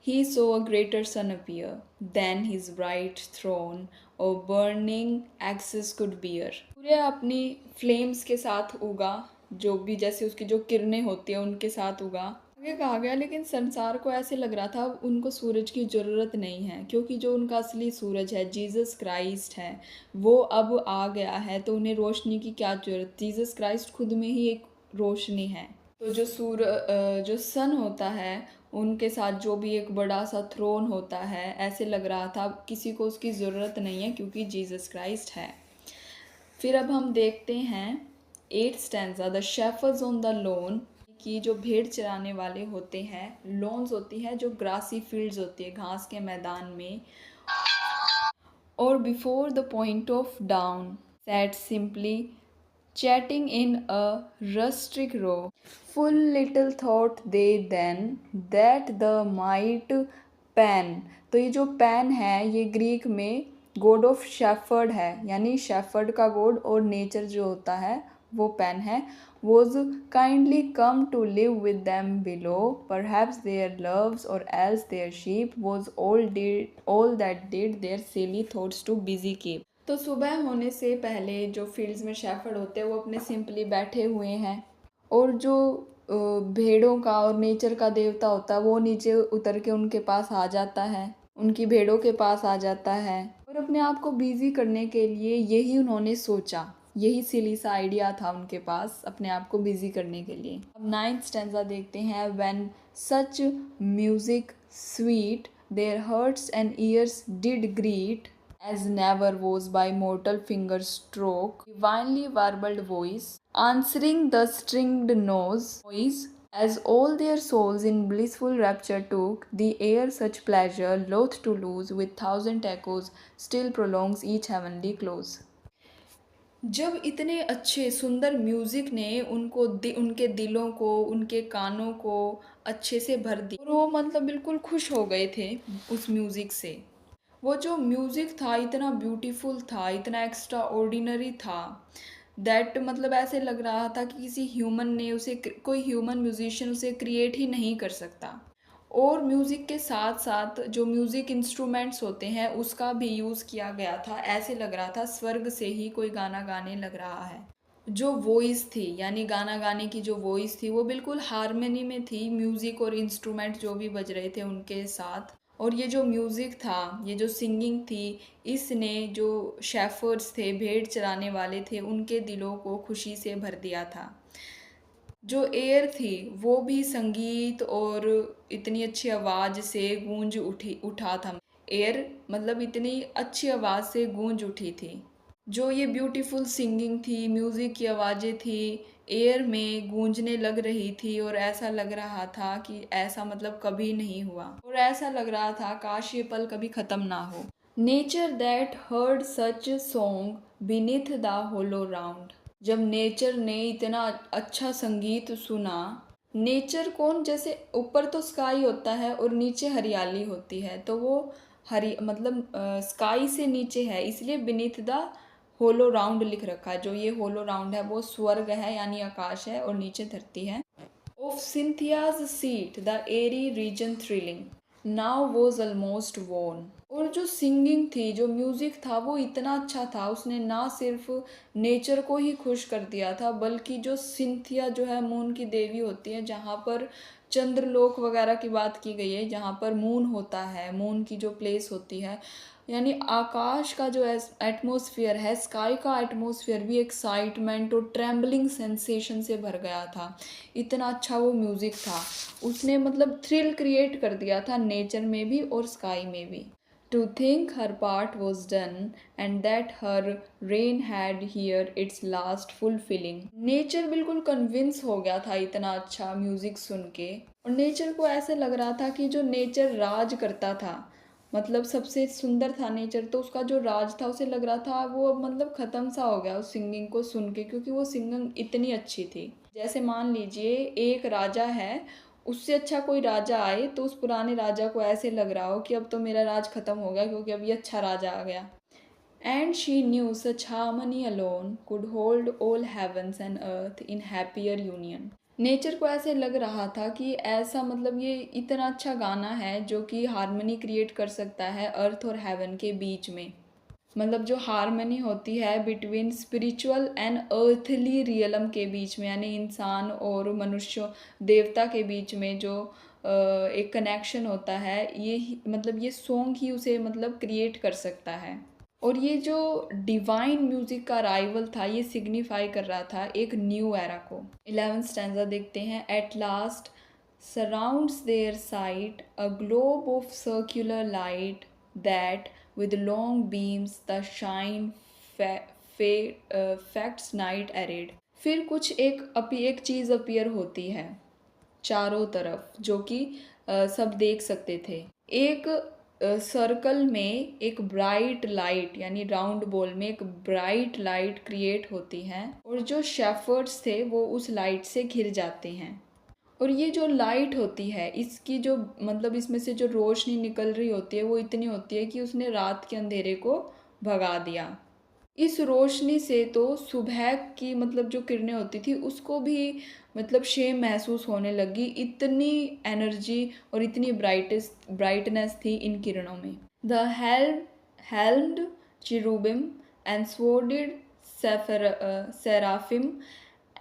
He saw a greater sun appear than his bright throne or burning axis could bear। सूर्य अपनी फ्लेम्स के साथ उगा, जो भी जैसे उसकी जो किरणें होती हैं उनके साथ उगा। आगे कहा गया, लेकिन संसार को ऐसे लग रहा था उनको सूरज की ज़रूरत नहीं है, क्योंकि जो उनका असली सूरज है, जीसस क्राइस्ट है, वो अब आ गया है, तो उन्हें रोशनी की क्या ज़रूरत। जीसस क्राइस्ट खुद में ही एक रोशनी है। तो जो सन होता है, उनके साथ जो भी एक बड़ा सा थ्रोन होता है, ऐसे लग रहा था किसी को उसकी ज़रूरत नहीं है, क्योंकि जीसस क्राइस्ट है। फिर अब हम देखते हैं eight stanza. The shepherds on the lawn, कि जो भेड़ चराने वाले होते हैं, लॉन्स होती हैं जो ग्रासी फील्ड्स होती है, घास के मैदान में। और before the point of dawn sat simply chatting in a rustic row. Full little thought they then that the might Pan, तो ये जो पैन है ये ग्रीक में गॉड ऑफ शेफर्ड है, यानी शेफर्ड का गॉड, और नेचर जो होता है वो पेन है, was kindly come to live with them below, perhaps their loves or else their sheep was all that did their silly thoughts to busy keep। तो सुबह होने से पहले जो फील्ड्स में शेफर्ड होते हैं वो अपने सिंपली बैठे हुए हैं, और जो भेड़ों का और नेचर का देवता होता है वो नीचे उतर के उनके पास आ जाता है, उनकी भेड़ों के पास आ जाता है, और अपने आप को बिजी करने के लिए यही उन्होंने सोचा, यही सिली सा आइडिया था उनके पास अपने आप को बिजी करने के लिए। अब 9th स्टैंजा देखते हैं। When such music sweet their hearts and ears did greet as never was by mortal finger stroke, divinely warbled voice, answering the stringed noise, as all their souls in blissful rapture took, the air such pleasure, loath to lose, with thousand echoes, still prolongs each heavenly close। जब इतने अच्छे सुंदर music ने उनके दिलों को, उनके कानों को अच्छे से भर दिया, और वो मतलब बिल्कुल खुश हो गए थे उस म्यूज़िक से। वो जो म्यूज़िक था इतना ब्यूटीफुल था, इतना एक्स्ट्रा ऑर्डिनरी था, दैट मतलब ऐसे लग रहा था कि किसी ह्यूमन ने उसे, कोई ह्यूमन म्यूजिशियन उसे क्रिएट ही नहीं कर सकता। और म्यूज़िक के साथ साथ जो म्यूज़िक इंस्ट्रूमेंट्स होते हैं उसका भी यूज़ किया गया था, ऐसे लग रहा था स्वर्ग से ही कोई गाना गाने लग रहा है। जो वॉइस थी, यानी गाना गाने की जो वॉइस थी वो बिल्कुल हारमोनी में थी, म्यूज़िक और इंस्ट्रूमेंट जो भी बज रहे थे उनके साथ। और ये जो म्यूज़िक था, ये जो सिंगिंग थी, इसने जो शेफर्ड्स थे, भेड़ चराने वाले थे, उनके दिलों को खुशी से भर दिया था। जो एयर थी वो भी संगीत और इतनी अच्छी आवाज़ से गूंज उठा था। एयर मतलब इतनी अच्छी आवाज़ से गूंज उठी थी। जो ये ब्यूटीफुल सिंगिंग थी, म्यूज़िक की आवाज़ें थी, एयर में गूंजने लग रही थी, और ऐसा लग रहा था कि ऐसा मतलब कभी नहीं हुआ, और ऐसा लग रहा था काश ये पल कभी ख़त्म ना हो। Nature that heard such song beneath the hollow round. जब नेचर ने इतना अच्छा संगीत सुना, नेचर कौन, जैसे ऊपर तो स्काई होता है और नीचे हरियाली होती है, तो वो हरी मतलब स्काई से नीचे है, इसलिए बीनीथ द होलो राउंड लिख रखा है। जो ये होलो राउंड है वो स्वर्ग है, यानी आकाश है, और नीचे धरती है। Of Cynthia's seat the airy region thrilling now was almost won. और जो सिंगिंग थी, जो म्यूज़िक था वो इतना अच्छा था, उसने ना सिर्फ नेचर को ही खुश कर दिया था, बल्कि जो सिंथिया जो है मून की देवी होती है, जहाँ पर चंद्रलोक वगैरह की बात की गई है, जहाँ पर मून होता है, मून की जो प्लेस होती है, यानी आकाश का जो एटमॉस्फेयर है, स्काई का एटमॉस्फेयर भी एक्साइटमेंट और ट्रेम्बलिंग सेंसेशन से भर गया था। इतना अच्छा वो म्यूज़िक था, उसने मतलब थ्रिल क्रिएट कर दिया था नेचर में भी और स्काई में भी। To think her part was done and that her reign had here its last fulfilling. Nature बिल्कुल कन्विंस हो गया था इतना अच्छा म्यूज़िक सुन के, और नेचर को ऐसे लग रहा था कि जो नेचर राज करता था, मतलब सबसे सुंदर था नेचर, तो उसका जो राज था उसे लग रहा था वो अब मतलब ख़त्म सा हो गया उस सिंगिंग को सुन के, क्योंकि वो सिंगिंग इतनी अच्छी थी। जैसे मान लीजिए एक राजा है, उससे अच्छा कोई राजा आए तो उस पुराने राजा को ऐसे लग रहा हो कि अब तो मेरा राज ख़त्म हो गया, क्योंकि अब ये अच्छा राजा आ गया। And she knew such harmony alone could hold all heavens and earth in happier union. Nature को ऐसे लग रहा था कि ऐसा मतलब ये इतना अच्छा गाना है जो कि हार्मनी क्रिएट कर सकता है अर्थ और हेवन के बीच में, मतलब जो हार्मनी होती है between spiritual and earthly realm के बीच में, यानी इंसान और मनुष्य देवता के बीच में जो एक कनेक्शन होता है, मतलब ये सॉन्ग ही उसे मतलब क्रिएट कर सकता है। और ये जो डिवाइन म्यूजिक का अराइवल था ये सिग्निफाई कर रहा था एक न्यू एरा को। 11th स्टैंजा देखते हैं। At last surrounds their sight a globe of circular light that with long beams the shine facts night arid। फिर कुछ एक चीज़ अपीयर होती है चारों तरफ, जो कि सब देख सकते थे। एक सर्कल में एक ब्राइट लाइट, यानी राउंड बॉल में एक ब्राइट लाइट क्रिएट होती है, और जो शेफर्ड्स थे वो उस लाइट से घिर जाते हैं। और ये जो लाइट होती है इसकी जो मतलब इसमें से जो रोशनी निकल रही होती है वो इतनी होती है कि उसने रात के अंधेरे को भगा दिया। इस रोशनी से तो सुबह की मतलब जो किरणें होती थी उसको भी मतलब शेम महसूस होने लगी, इतनी एनर्जी और इतनी ब्राइटनेस थी इन किरणों में। The helmed cherubim and sworded seraphim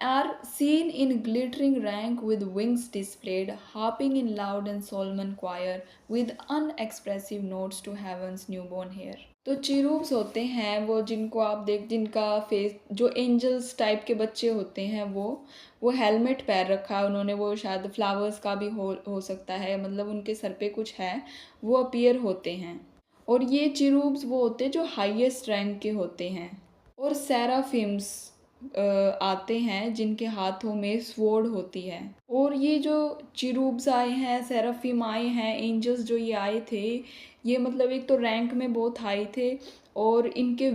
are seen in glittering rank with wings displayed, harping in loud and solemn choir with unexpressive notes to heaven's newborn heir. तो चिरूब्स होते हैं वो जिनको आप देख जिनका फेस जो एंजल्स टाइप के बच्चे होते हैं वो हेलमेट पैर रखा है उन्होंने, वो शायद फ्लावर्स का भी हो सकता है, मतलब उनके सर पे कुछ है, वो अपीयर होते हैं। और ये चिरूब्स वो होते हैं जो हाईएस्ट रैंक के होते हैं। और सेराफिम्स आते हैं जिनके हाथों में स्वॉर्ड होती है। और ये जो चिरूब्स आए हैं, सेराफिम आए हैं, एंजल्स जो ये आए थे, ये मतलब एक तो रैंक में बहुत हाई थे और इनके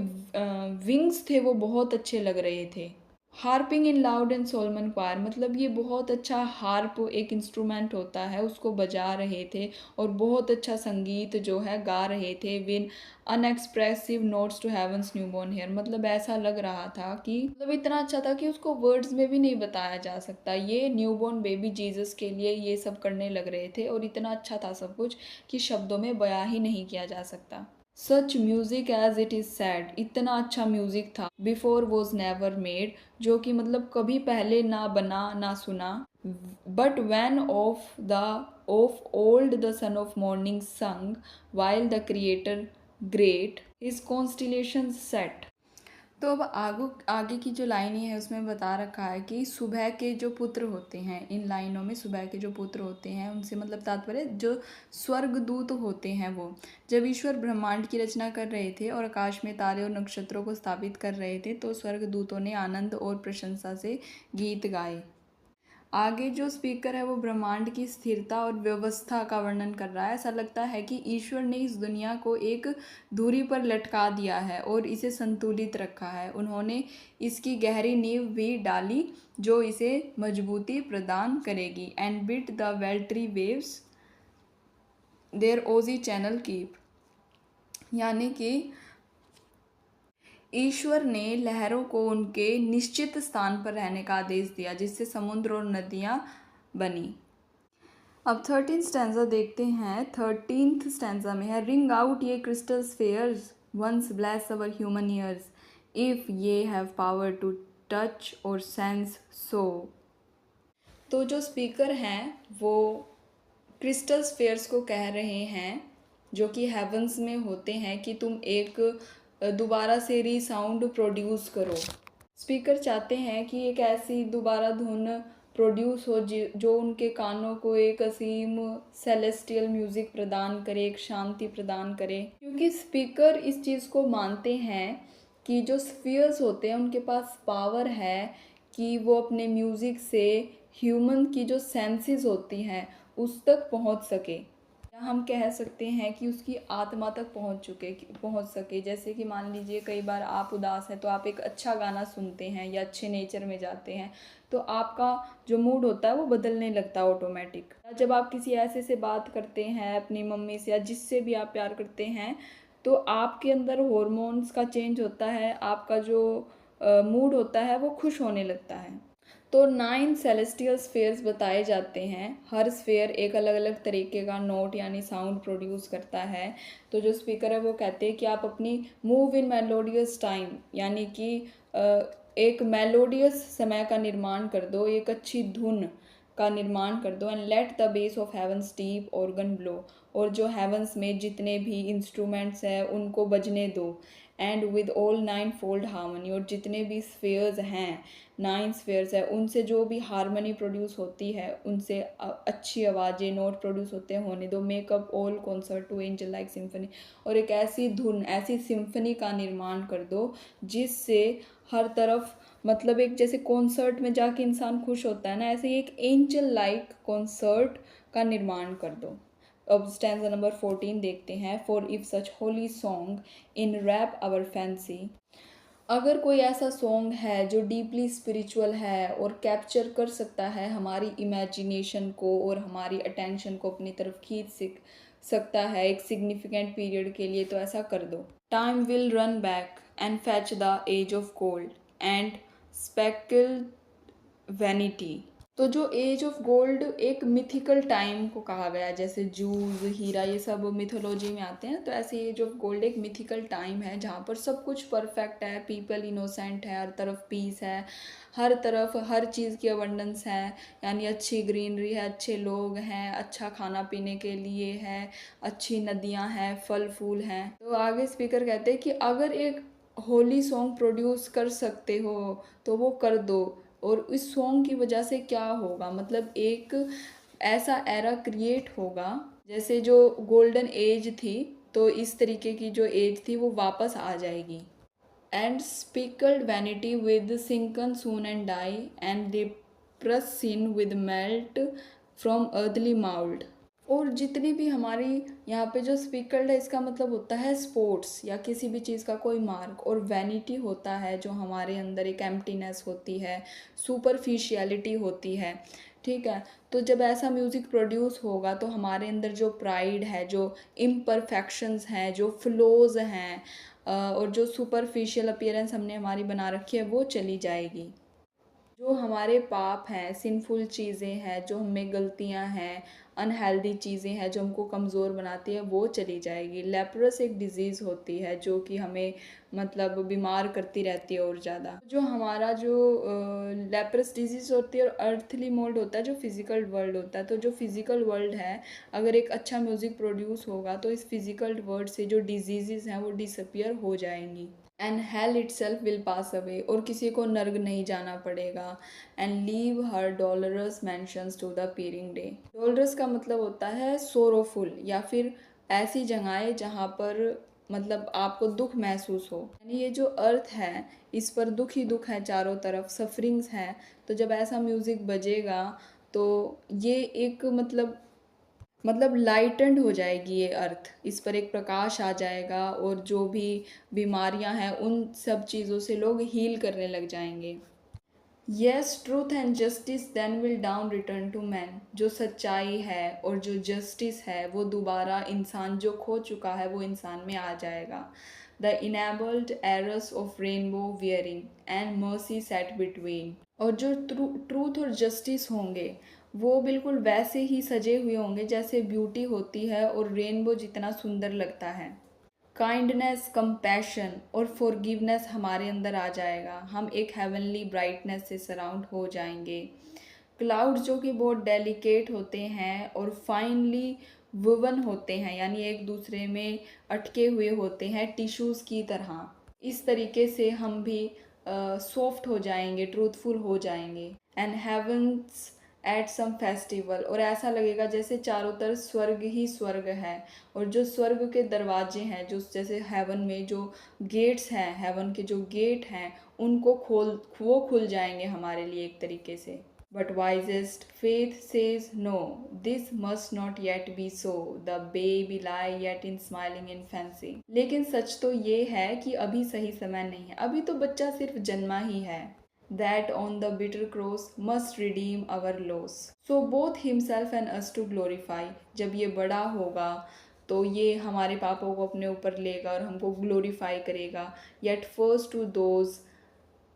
विंग्स थे वो बहुत अच्छे लग रहे थे। Harping in loud and solemn choir, मतलब ये बहुत अच्छा हार्प एक इंस्ट्रूमेंट होता है उसको बजा रहे थे और बहुत अच्छा संगीत जो है गा रहे थे with unexpressive notes to heavens newborn heir. मतलब ऐसा लग रहा था कि मतलब इतना अच्छा था कि उसको वर्ड्स में भी नहीं बताया जा सकता। ये न्यूबॉर्न बेबी जीसस के लिए ये सब करने लग रहे थे और इतना अच्छा था सब कुछ कि शब्दों में बयां ही नहीं किया जा सकता। Such music as it is said, इतना अच्छा म्यूजिक था बिफोर वॉज नेवर मेड, जो कि मतलब कभी पहले ना बना ना सुना। But when of old the sun of morning sung while the creator great his constellation set. तो अब आगे की जो लाइनें हैं उसमें बता रखा है कि सुबह के जो पुत्र होते हैं, इन लाइनों में सुबह के जो पुत्र होते हैं उनसे मतलब तात्पर्य जो स्वर्गदूत होते हैं वो जब ईश्वर ब्रह्मांड की रचना कर रहे थे और आकाश में तारे और नक्षत्रों को स्थापित कर रहे थे तो स्वर्गदूतों ने आनंद और प्रशंसा से गीत गाए। आगे जो स्पीकर है वो ब्रह्मांड की स्थिरता और व्यवस्था का वर्णन कर रहा है। ऐसा लगता है कि ईश्वर ने इस दुनिया को एक धुरी पर लटका दिया है और इसे संतुलित रखा है। उन्होंने इसकी गहरी नींव भी डाली जो इसे मजबूती प्रदान करेगी। And bid the weltering waves their oozy channel keep, यानी कि ईश्वर ने लहरों को उनके निश्चित स्थान पर रहने का आदेश दिया जिससे समुद्र और नदियाँ बनी। अब 13 स्टैंजा देखते हैं। 13th स्टैंजा में है ring out ye crystal spheres once bless our human ears if ye have power to touch our sense so. तो जो स्पीकर हैं वो क्रिस्टल स्फेयर्स को कह रहे हैं जो कि हेवंस में होते हैं कि तुम एक दोबारा से साउंड प्रोड्यूस करो। स्पीकर चाहते हैं कि एक ऐसी दोबारा धुन प्रोड्यूस हो जो उनके कानों को एक असीम सेलेस्टियल म्यूज़िक प्रदान करे, एक शांति प्रदान करे। क्योंकि स्पीकर इस चीज़ को मानते हैं कि जो स्फीयर्स होते हैं उनके पास पावर है कि वो अपने म्यूज़िक से ह्यूमन की जो सेंसेस होती हैं उस तक पहुंच सके, या हम कह सकते हैं कि उसकी आत्मा तक पहुंच सके। जैसे कि मान लीजिए कई बार आप उदास हैं तो आप एक अच्छा गाना सुनते हैं या अच्छे नेचर में जाते हैं तो आपका जो मूड होता है वो बदलने लगता है ऑटोमेटिक। जब आप किसी ऐसे से बात करते हैं अपनी मम्मी से या जिससे भी आप प्यार करते हैं तो आपके अंदर हॉर्मोन्स का चेंज होता है, आपका जो मूड होता है वो खुश होने लगता है। तो 9 सेलेस्टियल स्फेयर्स बताए जाते हैं। हर स्फेयर एक अलग अलग तरीके का नोट यानी साउंड प्रोड्यूस करता है। तो जो स्पीकर है वो कहते हैं कि आप अपनी मूव इन मेलोडियस टाइम, यानी कि एक मेलोडियस समय का निर्माण कर दो, एक अच्छी धुन का निर्माण कर दो। And let the bass of heavens deep organ blow, और जो हेवंस में जितने भी इंस्ट्रूमेंट्स हैं उनको बजने दो। And with all 9 fold harmony, और जितने भी स्फेयर्स हैं 9 स्फेयर्स है उनसे जो भी हारमोनी प्रोड्यूस होती है उनसे अच्छी आवाज़ें नोट प्रोड्यूस होते हैं होने दो। Make up all concert to angel like symphony, और एक ऐसी धुन ऐसी सिम्फनी का निर्माण कर दो जिससे हर तरफ मतलब एक जैसे कॉन्सर्ट में जाके इंसान खुश होता है ना, ऐसे ही एक एंजल लाइक कॉन्सर्ट का निर्माण कर दो। अब स्टैंजा नंबर 14 देखते हैं। For if such holy song enwrap our fancy, अगर कोई ऐसा सॉन्ग है जो डीपली स्पिरिचुअल है और कैप्चर कर सकता है हमारी इमेजिनेशन को और हमारी अटेंशन को अपनी तरफ खींच सकता है एक सिग्निफिकेंट पीरियड के लिए, तो ऐसा कर दो। Time will run back and fetch the age of gold and speckled vanity। तो जो एज ऑफ गोल्ड एक मिथिकल टाइम को कहा गया है, जैसे जूस, हीरा, ये सब मिथोलॉजी में आते हैं। तो ऐसे एज ऑफ गोल्ड एक मिथिकल टाइम है जहाँ पर सब कुछ परफेक्ट है, पीपल इनोसेंट है, हर तरफ पीस है, हर तरफ हर चीज़ की अबंडेंस है, यानी अच्छी ग्रीनरी है, अच्छे लोग हैं, अच्छा खाना पीने के लिए है, अच्छी नदियाँ हैं, फल फूल हैं। तो आगे स्पीकर कहते हैं कि अगर एक होली सॉन्ग प्रोड्यूस कर सकते हो तो वो कर दो। और इस सॉन्ग की वजह से क्या होगा, मतलब एक ऐसा एरा क्रिएट होगा, जैसे जो गोल्डन एज थी, तो इस तरीके की जो एज थी वो वापस आ जाएगी। And speckled vanity with sicken soon and die and leprous sin with melt from earthly mould. और जितनी भी हमारी यहाँ पे जो स्पिकल्ड है, इसका मतलब होता है स्पोर्ट्स या किसी भी चीज़ का कोई मार्क, और वैनिटी होता है जो हमारे अंदर एक एम्प्टीनेस होती है, सुपरफिशियलिटी होती है। ठीक है, तो जब ऐसा म्यूज़िक प्रोड्यूस होगा तो हमारे अंदर जो प्राइड है, जो इम्परफेक्शंस हैं, जो फ्लोज हैं, और जो सुपरफिशियल अपीयरेंस हमने हमारी बना रखी है वो चली जाएगी। जो हमारे पाप हैं, सिंफुल चीज़ें हैं, जो हमें गलतियां हैं, अनहेल्दी चीज़ें हैं जो हमको कमज़ोर बनाती है, वो चली जाएगी। लेप्रस एक डिज़ीज़ होती है जो कि हमें मतलब बीमार करती रहती है और ज़्यादा। जो हमारा जो लेप्रस डिजीज़ होती है, और अर्थली मोल्ड होता है जो फिज़िकल वर्ल्ड होता है। तो जो फिज़िकल वर्ल्ड है, अगर एक अच्छा म्यूज़िक प्रोड्यूस होगा तो इस फिज़िकल वर्ल्ड से जो डिजीज़ हैं वो डिसअपियर हो जाएंगी। And hell itself will pass away, और किसी को नर्क नहीं जाना पड़ेगा। And leave her dolorous mansions to the peering day. Dolorous का मतलब होता है सोरोफुल, या फिर ऐसी जगहें जहाँ पर मतलब आपको दुख महसूस हो, यानी ये जो अर्थ है इस पर दुख ही दुख है, चारों तरफ सफरिंग्स हैं। तो जब ऐसा म्यूज़िक बजेगा तो ये एक मतलब लाइटेंड हो जाएगी ये अर्थ, इस पर एक प्रकाश आ जाएगा, और जो भी बीमारियां हैं उन सब चीज़ों से लोग हील करने लग जाएंगे। Yes, truth and justice then will down return to man. जो सच्चाई है और जो जस्टिस है वो दोबारा इंसान जो खो चुका है वो इंसान में आ जाएगा। The enabled Eris of rainbow wearing and mercy set between. और जो ट्रूथ और जस्टिस होंगे वो बिल्कुल वैसे ही सजे हुए होंगे जैसे ब्यूटी होती है और रेनबो जितना सुंदर लगता है। काइंडनेस, कंपैशन और फॉरगिवनेस हमारे अंदर आ जाएगा, हम एक हेवनली ब्राइटनेस से सराउंड हो जाएंगे। क्लाउड जो कि बहुत डेलिकेट होते हैं और फाइनली वुवन होते हैं, यानी एक दूसरे में अटके हुए होते हैं टिश्यूज़ की तरह, इस तरीके से हम भी सॉफ्ट हो जाएंगे, ट्रूथफुल हो जाएंगे। And heavens at some festival, और ऐसा लगेगा जैसे चारों तरफ स्वर्ग ही स्वर्ग है। और जो स्वर्ग के दरवाजे हैं, जो जैसे हेवन में जो गेट्स हैं, हेवन के जो गेट हैं उनको वो खुल जाएंगे हमारे लिए एक तरीके से। But wisest faith says no, this must not yet be so, the baby lie yet in smiling infancy. लेकिन सच तो ये है कि अभी सही समय नहीं है, अभी तो बच्चा सिर्फ जन्मा ही है। That on the bitter cross must redeem our loss. So both himself and us to glorify. जब ये बड़ा होगा तो ये हमारे पापों को अपने ऊपर लेगा और हमको ग्लोरीफाई करेगा। Yet first to those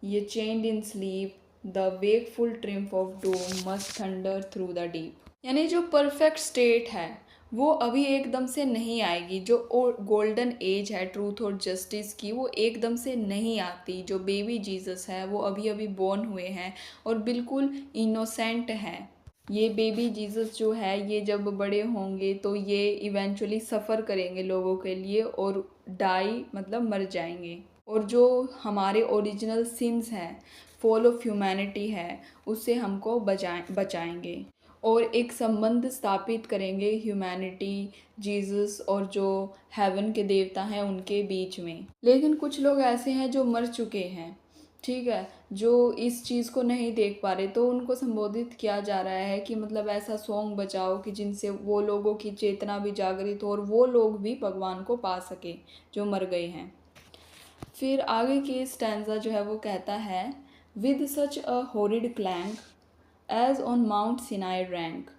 ये chained in sleep, the wakeful triumph of doom must thunder through the deep. यानी जो परफेक्ट स्टेट है वो अभी एकदम से नहीं आएगी। जो गोल्डन एज है ट्रूथ और जस्टिस की, वो एकदम से नहीं आती। जो बेबी जीसस है वो अभी अभी बोर्न हुए हैं और बिल्कुल इनोसेंट हैं। ये बेबी जीसस जो है ये जब बड़े होंगे तो ये इवेंचुअली सफ़र करेंगे लोगों के लिए और डाई मतलब मर जाएंगे। और जो हमारे ओरिजिनल सिंस हैं, फॉल ऑफ ह्यूमैनिटी है, उससे हमको बचाएंगे और एक संबंध स्थापित करेंगे ह्यूमैनिटी, जीसस और जो हेवन के देवता हैं उनके बीच में। लेकिन कुछ लोग ऐसे हैं जो मर चुके हैं, ठीक है, जो इस चीज़ को नहीं देख पा रहे, तो उनको संबोधित किया जा रहा है कि मतलब ऐसा सॉन्ग बचाओ कि जिनसे वो लोगों की चेतना भी जागृत हो और वो लोग भी भगवान को पा सके जो मर गए हैं। फिर आगे की स्टैंजा जो है वो कहता है, with such a horrid clang as on Mount Sinai rang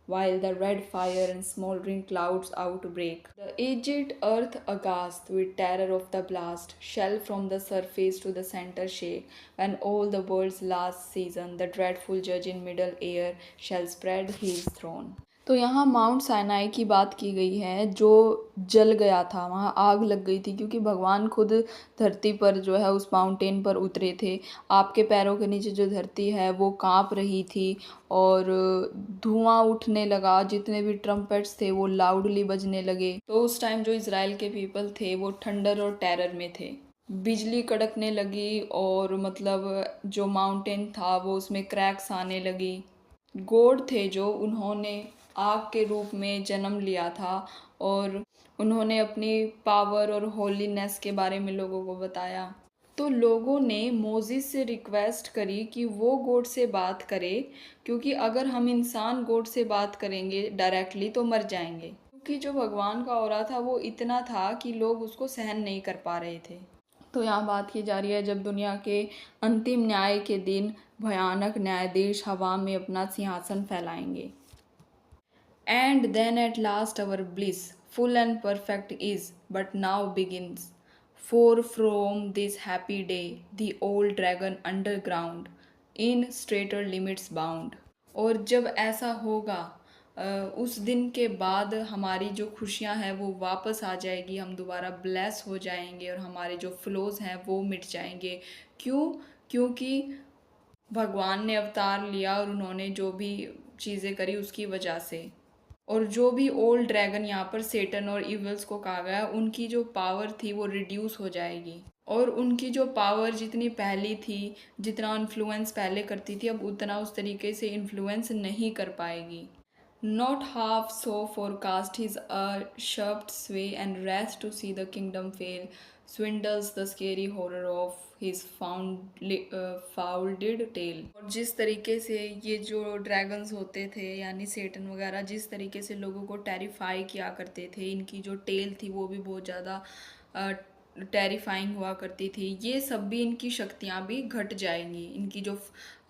while the red fire and smoldering clouds outbreak. The aged earth aghast with terror of the blast, shell from the surface to the center shake, when all the world's last season, the dreadful judge in middle air shall spread his throne. तो यहाँ mount Sinai की बात की गई है जो जल गया था, वहाँ आग लग गई थी क्योंकि भगवान खुद धरती पर जो है उस माउंटेन पर उतरे थे। आपके पैरों के नीचे जो धरती है वो कांप रही थी और धुआं उठने लगा, जितने भी ट्रम्पेट्स थे वो लाउडली बजने लगे। तो उस टाइम जो इज़राइल के पीपल थे वो थंडर और टेरर में थे। बिजली कड़कने लगी और मतलब जो माउंटेन था वो उसमें क्रैक्स आने लगी। गॉड थे जो उन्होंने आग के रूप में जन्म लिया था और उन्होंने अपनी पावर और होलीनेस के बारे में लोगों को बताया। तो लोगों ने मोजिस से रिक्वेस्ट करी कि वो गॉड से बात करे, क्योंकि अगर हम इंसान गॉड से बात करेंगे डायरेक्टली तो मर जाएंगे, क्योंकि जो भगवान का ऑरा था वो इतना था कि लोग उसको सहन नहीं कर पा रहे थे। तो यहाँ बात की जा रही है जब दुनिया के अंतिम न्याय के दिन भयानक न्यायाधीश हवा में अपना सिंहासन फैलाएंगे। And then at last our bliss, full and perfect is, but now begins. For from this happy day, the old dragon underground, in straighter limits bound. और जब ऐसा होगा उस दिन के बाद हमारी जो खुशियां हैं वो वापस आ जाएगी, हम दोबारा ब्लेस हो जाएंगे और हमारे जो फ्लोज हैं वो मिट जाएंगे। क्यों? क्योंकि भगवान ने अवतार लिया और उन्होंने जो भी चीज़ें करी उसकी वजह से। और जो भी ओल्ड ड्रैगन यहाँ पर सेटन और इवल्स को कहा गया, उनकी जो पावर थी वो रिड्यूस हो जाएगी और उनकी जो पावर जितनी पहली थी, जितना इन्फ्लुएंस पहले करती थी, अब उतना उस तरीके से इन्फ्लुएंस नहीं कर पाएगी। Not half so forecast his sharp sway and wrath to see the kingdom fail, swindles the scary horror of his folded tail। और जिस तरीके से ये जो ड्रैगन्स होते थे यानी सेटन वगैरह, जिस तरीके से लोगों को टेरिफाई किया करते थे, इनकी जो टेल थी वो भी बहुत ज़्यादा टेरिफाइंग हुआ करती थी। ये सब भी इनकी शक्तियाँ भी घट जाएंगी, इनकी जो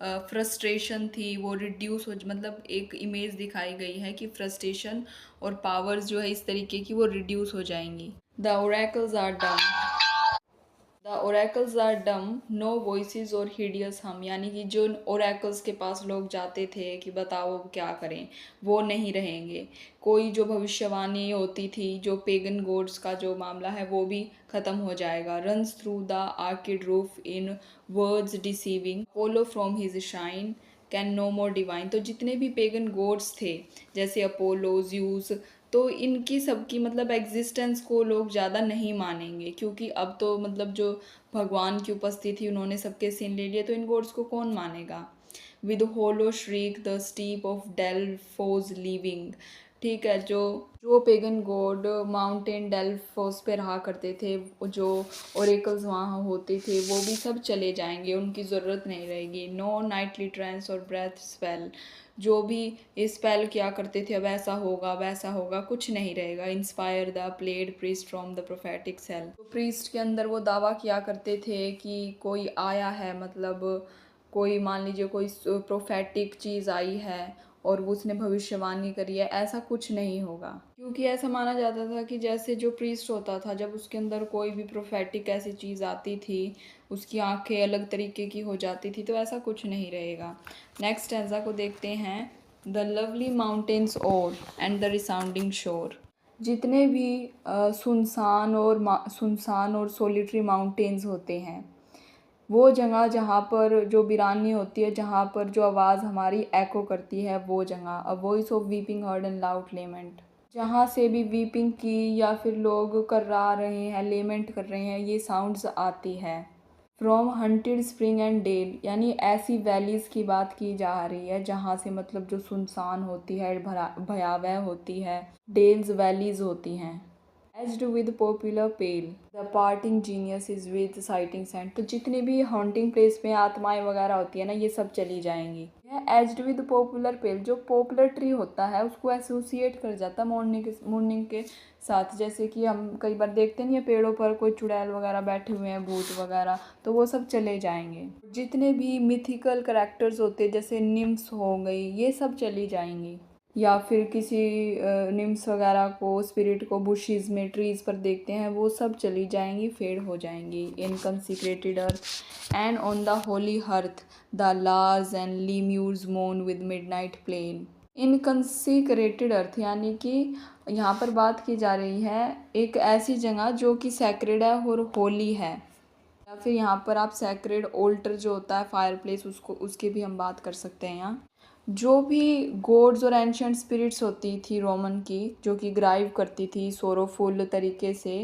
फ्रस्ट्रेशन थी वो रिड्यूस हो, मतलब एक इमेज दिखाई गई है कि फ्रस्ट्रेशन और पावर्स जो है इस तरीके की वो रिड्यूस हो जाएंगी। The oracles are dumb, the oracles are dumb, no voices or hideous hum, यानी कि जो ओरेकल्स के पास लोग जाते थे कि बताओ क्या करें, वो नहीं रहेंगे। कोई जो भविष्यवाणी होती थी, जो पेगन गॉड्स का जो मामला है वो भी ख़त्म हो जाएगा। Runs through the arched roof in words deceiving, Apollo from his shine can no more divine. तो जितने भी पेगन गॉड्स थे जैसे अपोलो, ज्यूस, तो इनकी सबकी मतलब एग्जिस्टेंस को लोग ज़्यादा नहीं मानेंगे, क्योंकि अब तो मतलब जो भगवान की उपस्थिति उन्होंने सबके सीन ले लिए, तो इन गॉड्स को कौन मानेगा। With hollow shriek the steep of Delphos leaving, ठीक है, जो जो पेगन गॉड माउंटेन डेल्फोस पे रहा करते थे, जो ओरेकल्स वहाँ होते थे वो भी सब चले जाएंगे, उनकी ज़रूरत नहीं रहेगी। नो नाइटली ट्रांस और ब्रेथ स्पेल, जो भी स्पेल किया करते थे अब ऐसा होगा वैसा होगा, कुछ नहीं रहेगा। Inspire the pale eyed priest from the prophetic cell, तो प्रीस्ट के अंदर वो दावा किया करते थे कि कोई आया है, मतलब कोई मान लीजिए कोई प्रोफेटिक चीज़ आई है और वो उसने भविष्यवाणी करी है, ऐसा कुछ नहीं होगा। क्योंकि ऐसा माना जाता था कि जैसे जो प्रीस्ट होता था, जब उसके अंदर कोई भी प्रोफेटिक ऐसी चीज़ आती थी, उसकी आंखें अलग तरीके की हो जाती थी, तो ऐसा कुछ नहीं रहेगा। नेक्स्ट स्टैंजा को देखते हैं। द लवली माउंटेन्स और एंड द रिसाउंडिंग शोर, जितने भी सुनसान और सोलिटरी माउंटेन्स होते हैं, वो जगह जहाँ पर जो वीरानी होती है, जहाँ पर जो आवाज़ हमारी एको करती है, वो जगह। A voice of weeping heard and loud lament, जहाँ से भी वीपिंग की या फिर लोग कर्रा रहे हैं, लेमेंट कर रहे हैं, ये साउंड्स आती है। From haunted spring and dale, यानी ऐसी वैलीज़ की बात की जा रही है जहाँ से मतलब जो सुनसान होती है, भयावह होती है, डेल्स वैलीज़ होती हैं। Edged with popular pale, the parting genius is with sighing sent, तो जितनी भी हॉन्टिंग प्लेस में आत्माएं वगैरह होती है ना, ये सब चली जाएंगी। यह एज्ड विद पॉपुलर पेल, जो पॉपुलर ट्री होता है उसको एसोसिएट कर जाता है मॉर्निंग के साथ। जैसे कि हम कई बार देखते नहीं है पेड़ों पर कोई चुड़ैल वगैरह बैठे हुए हैं, भूत वगैरह, तो वो सब चले जाएंगे। जितने भी मिथिकल करेक्टर्स होते हैं जैसे निम्स हो गई, ये सब चली जाएंगी। या फिर किसी निम्स वगैरह को, स्पिरिट को बुशीज में, ट्रीज पर देखते हैं, वो सब चली जाएंगी, फेड हो जाएंगी। In consecrated earth and on the holy hearth the lars and lemures moan with midnight plain. In consecrated earth यानी कि यहाँ पर बात की जा रही है एक ऐसी जगह जो कि सैक्रेड है और होली है, या फिर यहाँ पर आप सैक्रेड ओल्टर जो होता है, फायर प्लेस, उसको, उसकी भी हम बात कर सकते हैं। यहाँ जो भी गॉड्स और एंशंट स्पिरिट्स होती थी रोमन की, जो कि ग्राइव करती थी सोरोफुल तरीके से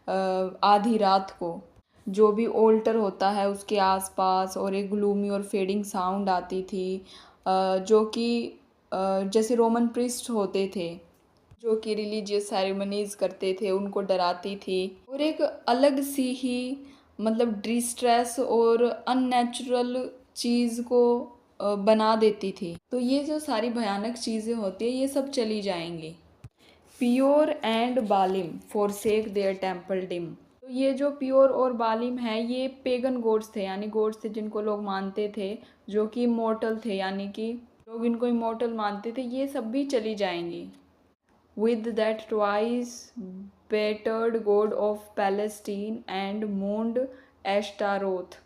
आधी रात को, जो भी ओल्टर होता है उसके आसपास, और एक ग्लूमी और फेडिंग साउंड आती थी, जो कि जैसे रोमन प्रिस्ट होते थे जो कि रिलीजियस सेरेमनीज करते थे, उनको डराती थी, और एक अलग सी ही मतलब डिस्ट्रेस और अननेचुरल चीज़ को बना देती थी। तो ये जो सारी भयानक चीज़ें होती है ये सब चली जाएंगी। Peor and Baalim forsake their temple dim. तो ये जो प्योर और बालिम है ये पेगन गॉड्स थे, यानी गॉड्स थे जिनको लोग मानते थे, जो कि इमोर्टल थे, यानी कि लोग इनको इमोर्टल मानते थे, ये सब भी चली जाएंगी। with that twice battered god of Palestine and mourned Ashtaroth।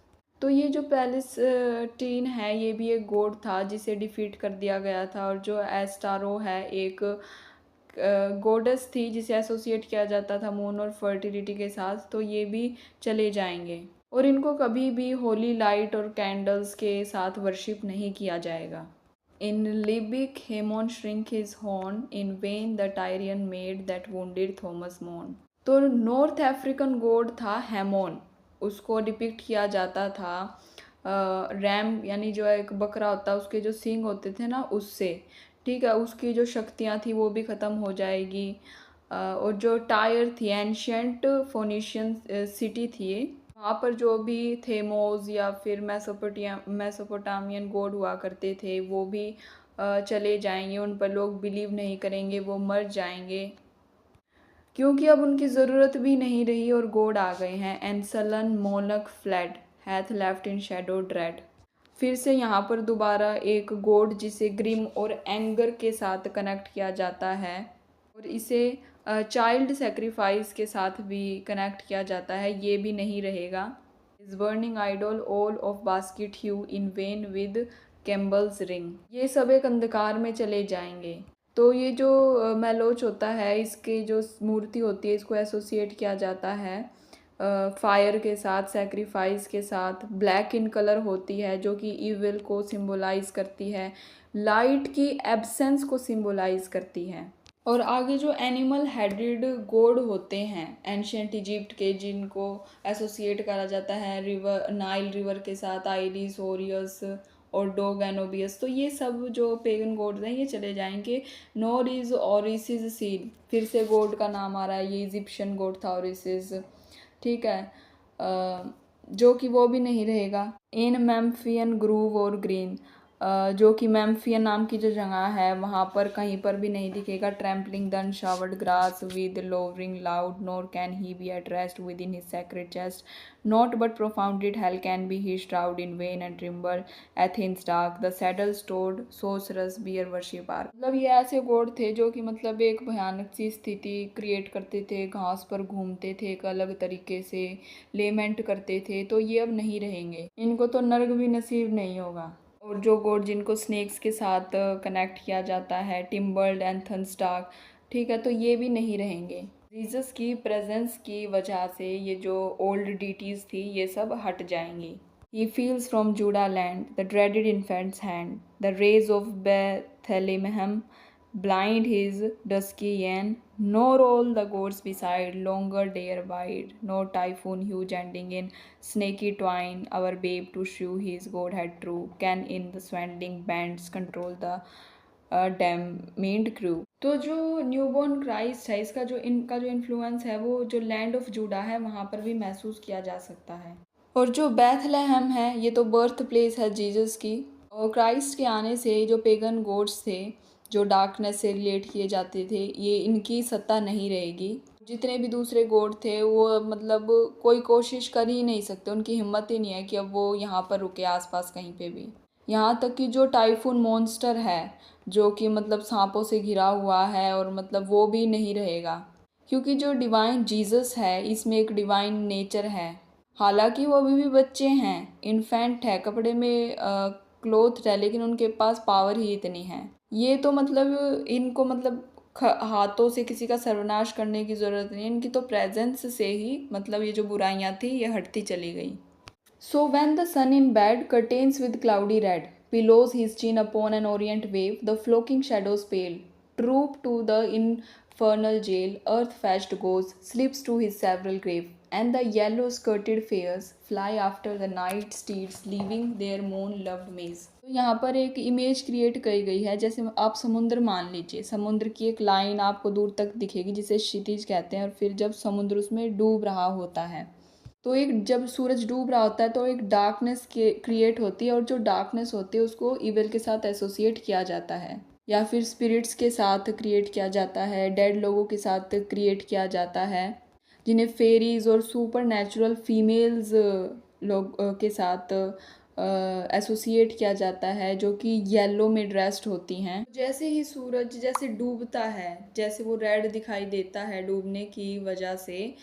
तो ये जो पैलेस्टीन है ये भी एक गॉड था जिसे डिफीट कर दिया गया था, और जो एस्टारो है एक गॉडेस थी जिसे एसोसिएट किया जाता था मून और फर्टिलिटी के साथ, तो ये भी चले जाएंगे, और इनको कभी भी होली लाइट और कैंडल्स के साथ वर्शिप नहीं किया जाएगा। In Libyc, Haemon shrink his horn, in vain the Tyrian made that wounded Thomas mourn। तो नॉर्थ अफ्रीकन गॉड था हेमोन, उसको डिपिक्ट किया जाता था रैम, यानी जो एक बकरा होता है उसके जो सींग होते थे ना उससे, ठीक है, उसकी जो शक्तियाँ थी वो भी ख़त्म हो जाएगी। और जो टायर थी एंशियंट फोनिशियन सिटी थी, वहाँ पर जो भी थेमोस या फिर मेसोपोटामियन गॉड हुआ करते थे वो भी चले जाएंगे, उन पर लोग बिलीव नहीं करेंगे, वो मर जाएंगे, क्योंकि अब उनकी ज़रूरत भी नहीं रही और गॉड आ गए हैं। And sullen Moloch fled hath left in shadow dread. फिर से यहाँ पर दोबारा एक गॉड जिसे ग्रिम और एंगर के साथ कनेक्ट किया जाता है, और इसे चाइल्ड सेक्रीफाइस के साथ भी कनेक्ट किया जाता है, ये भी नहीं रहेगा। His burning idol all of basket hue in vain with cymbals ring. ये सब एक अंधकार में चले जाएंगे। तो ये जो मेलोच होता है, इसकी जो मूर्ति होती है इसको एसोसिएट किया जाता है फायर के साथ, सेक्रीफाइस के साथ। ब्लैक इन कलर होती है जो कि इविल को सिंबलाइज करती है, लाइट की एब्सेंस को सिंबलाइज करती है। और आगे जो एनिमल हेडेड गॉड होते हैं एंशियंट इजिप्ट के, जिनको एसोसिएट करा जाता है रिवर, नाइल रिवर के साथ, आइरिस, ओरियस और डोग एनोबियस, तो ये सब जो पेगन गॉड्स हैं ये चले जाएंगे। नोर इज ओरिसिस सीन, फिर से गॉड का नाम आ रहा है, ये इजिप्शियन गॉड था ओरिसिस, ठीक है, जो कि वो भी नहीं रहेगा। इन मेम्फियन ग्रूव और ग्रीन, जो कि मेम्फियन नाम की जो जगह है वहाँ पर कहीं पर भी नहीं दिखेगा। Trampling the unshowered grass with lowering loud, nor can he be at rest within his sacred chest, naught but profoundest hell can be his shroud in vain and timbrel anthems dark, the sable stoled sorcerers bear worshipped ark. मतलब ये ऐसे God थे जो कि मतलब एक भयानक सी स्थिति क्रिएट करते थे, घास पर घूमते थे, एक अलग तरीके से लेमेंट करते थे, तो ये अब नहीं रहेंगे, इनको तो नर्क भी नसीब नहीं होगा। और जो गॉड जिनको स्नेक्स के साथ कनेक्ट किया जाता है, टिम्बल्ड एंड थंस्टार्क, ठीक है, तो ये भी नहीं रहेंगे। जीसस की प्रेजेंस की वजह से ये जो ओल्ड डीटीज़ थी ये सब हट जाएंगी। He feels from Judah land the dreaded infants hand, the rays of Bethlehem blind his dusky yen, nor all the gods beside longer dare bide, no typhoon huge ending in snaky twine, our babe to shew his godhead true, can in the swindling bands control the damned crew। तो जो newborn Christ है इसका जो इनका जो influence है वो जो लैंड ऑफ जूडा है वहाँ पर भी महसूस किया जा सकता है। और जो बेथलेहम है ये तो बर्थ प्लेस है जीसस की, और क्राइस्ट के आने से जो पेगन गॉड्स थे जो डार्कनेस से रिलेट किए जाते थे ये इनकी सत्ता नहीं रहेगी। जितने भी दूसरे गॉड थे वो मतलब कोई कोशिश कर ही नहीं सकते, उनकी हिम्मत ही नहीं है कि अब वो यहाँ पर रुके आसपास कहीं पे भी। यहाँ तक कि जो टाइफून मॉन्स्टर है, जो कि मतलब सांपों से घिरा हुआ है, और मतलब वो भी नहीं रहेगा, क्योंकि जो डिवाइन जीसस है इसमें एक डिवाइन नेचर है। हालांकि वो अभी भी बच्चे हैं, इन्फेंट है, कपड़े में क्लोथ है, लेकिन उनके पास पावर ही इतनी है। ये तो मतलब इनको मतलब हाथों से किसी का सर्वनाश करने की ज़रूरत नहीं है, इनकी तो प्रेजेंस से ही मतलब ये जो बुराइयां थी ये हटती चली गई। So when the sun in bed curtains with cloudy red, pillows his chin upon an orient wave, the flocking shadows pale, troop to the infernal jail, earth-fetched ghosts, slips to his several grave, and the yellow-skirted fares fly after the night steeds, leaving their moon-loved maze. तो यहाँ पर एक image create करी गई है, जैसे आप समुद्र मान लीजिए, समुद्र की एक लाइन आपको दूर तक दिखेगी जिसे क्षितिज कहते हैं, और फिर जब समुद्र उसमें डूब रहा होता है, तो एक जब सूरज डूब रहा होता है तो एक डार्कनेस क्रिएट होती है, और जो डार्कनेस होती है उसको इविल के साथ एसोसिएट किया जाता है, या फिर स्पिरिट्स के साथ क्रिएट किया जाता है, डेड लोगों के साथ क्रिएट किया जाता है, जिन्हें फेरीज और सुपर नेचुरल फीमेल्स लोग के साथ एसोसिएट किया जाता है, जो कि येलो में ड्रेस्ड होती हैं। जैसे ही सूरज जैसे डूबता है, जैसे वो रेड दिखाई देता है डूबने की वजह से,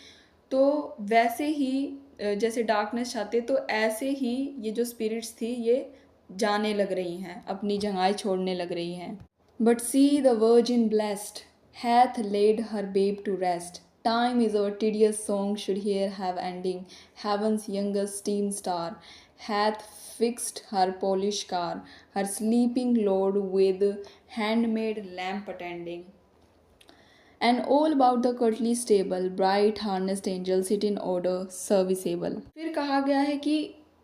तो वैसे ही जैसे डार्कनेस छाते, तो ऐसे ही ये जो स्पिरिट्स थी ये जाने लग रही हैं, अपनी जगह छोड़ने लग रही हैं। But see the virgin blessed hath laid her babe to rest. Time is our tedious song should here have ending. Heaven's youngest steam star hath fixed her polished car, her sleeping lord with handmaid lamp attending. And all about the courtly stable, bright harnessed angels sit in order serviceable. फिर कहा गया है कि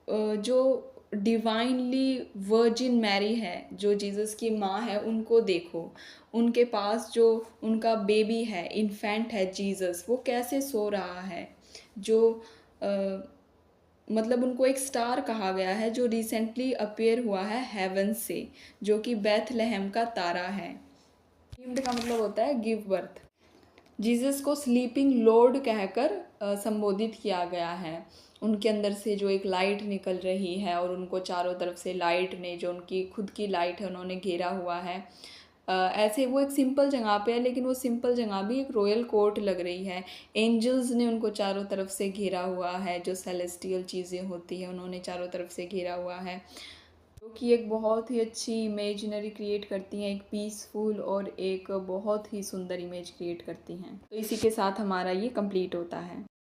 जो divinely virgin Mary है, जो Jesus की माँ है, उनको देखो, उनके पास जो उनका बेबी है, इन्फेंट है जीसस, वो कैसे सो रहा है, जो मतलब उनको एक स्टार कहा गया है जो रिसेंटली अपीयर हुआ है हेवन से, जो कि बेथलेहम का तारा है। गिफ्ट का मतलब होता है गिव बर्थ। जीसस को स्लीपिंग लॉर्ड कहकर संबोधित किया गया है। उनके अंदर से जो एक लाइट निकल रही है, और उनको चारों तरफ से लाइट ने, जो उनकी खुद की लाइट है, उन्होंने घेरा हुआ है। ऐसे वो एक सिंपल जगह पे है, लेकिन वो सिंपल जगह भी एक रॉयल कोर्ट लग रही है। एंजल्स ने उनको चारों तरफ से घेरा हुआ है, जो सेलेस्टियल चीज़ें होती हैं उन्होंने चारों तरफ से घेरा हुआ है, जो कि एक बहुत ही अच्छी इमेजिनरी क्रिएट करती हैं, एक पीसफुल और एक बहुत ही सुंदर इमेज क्रिएट करती हैं। तो इसी के साथ हमारा ये कंप्लीट होता है।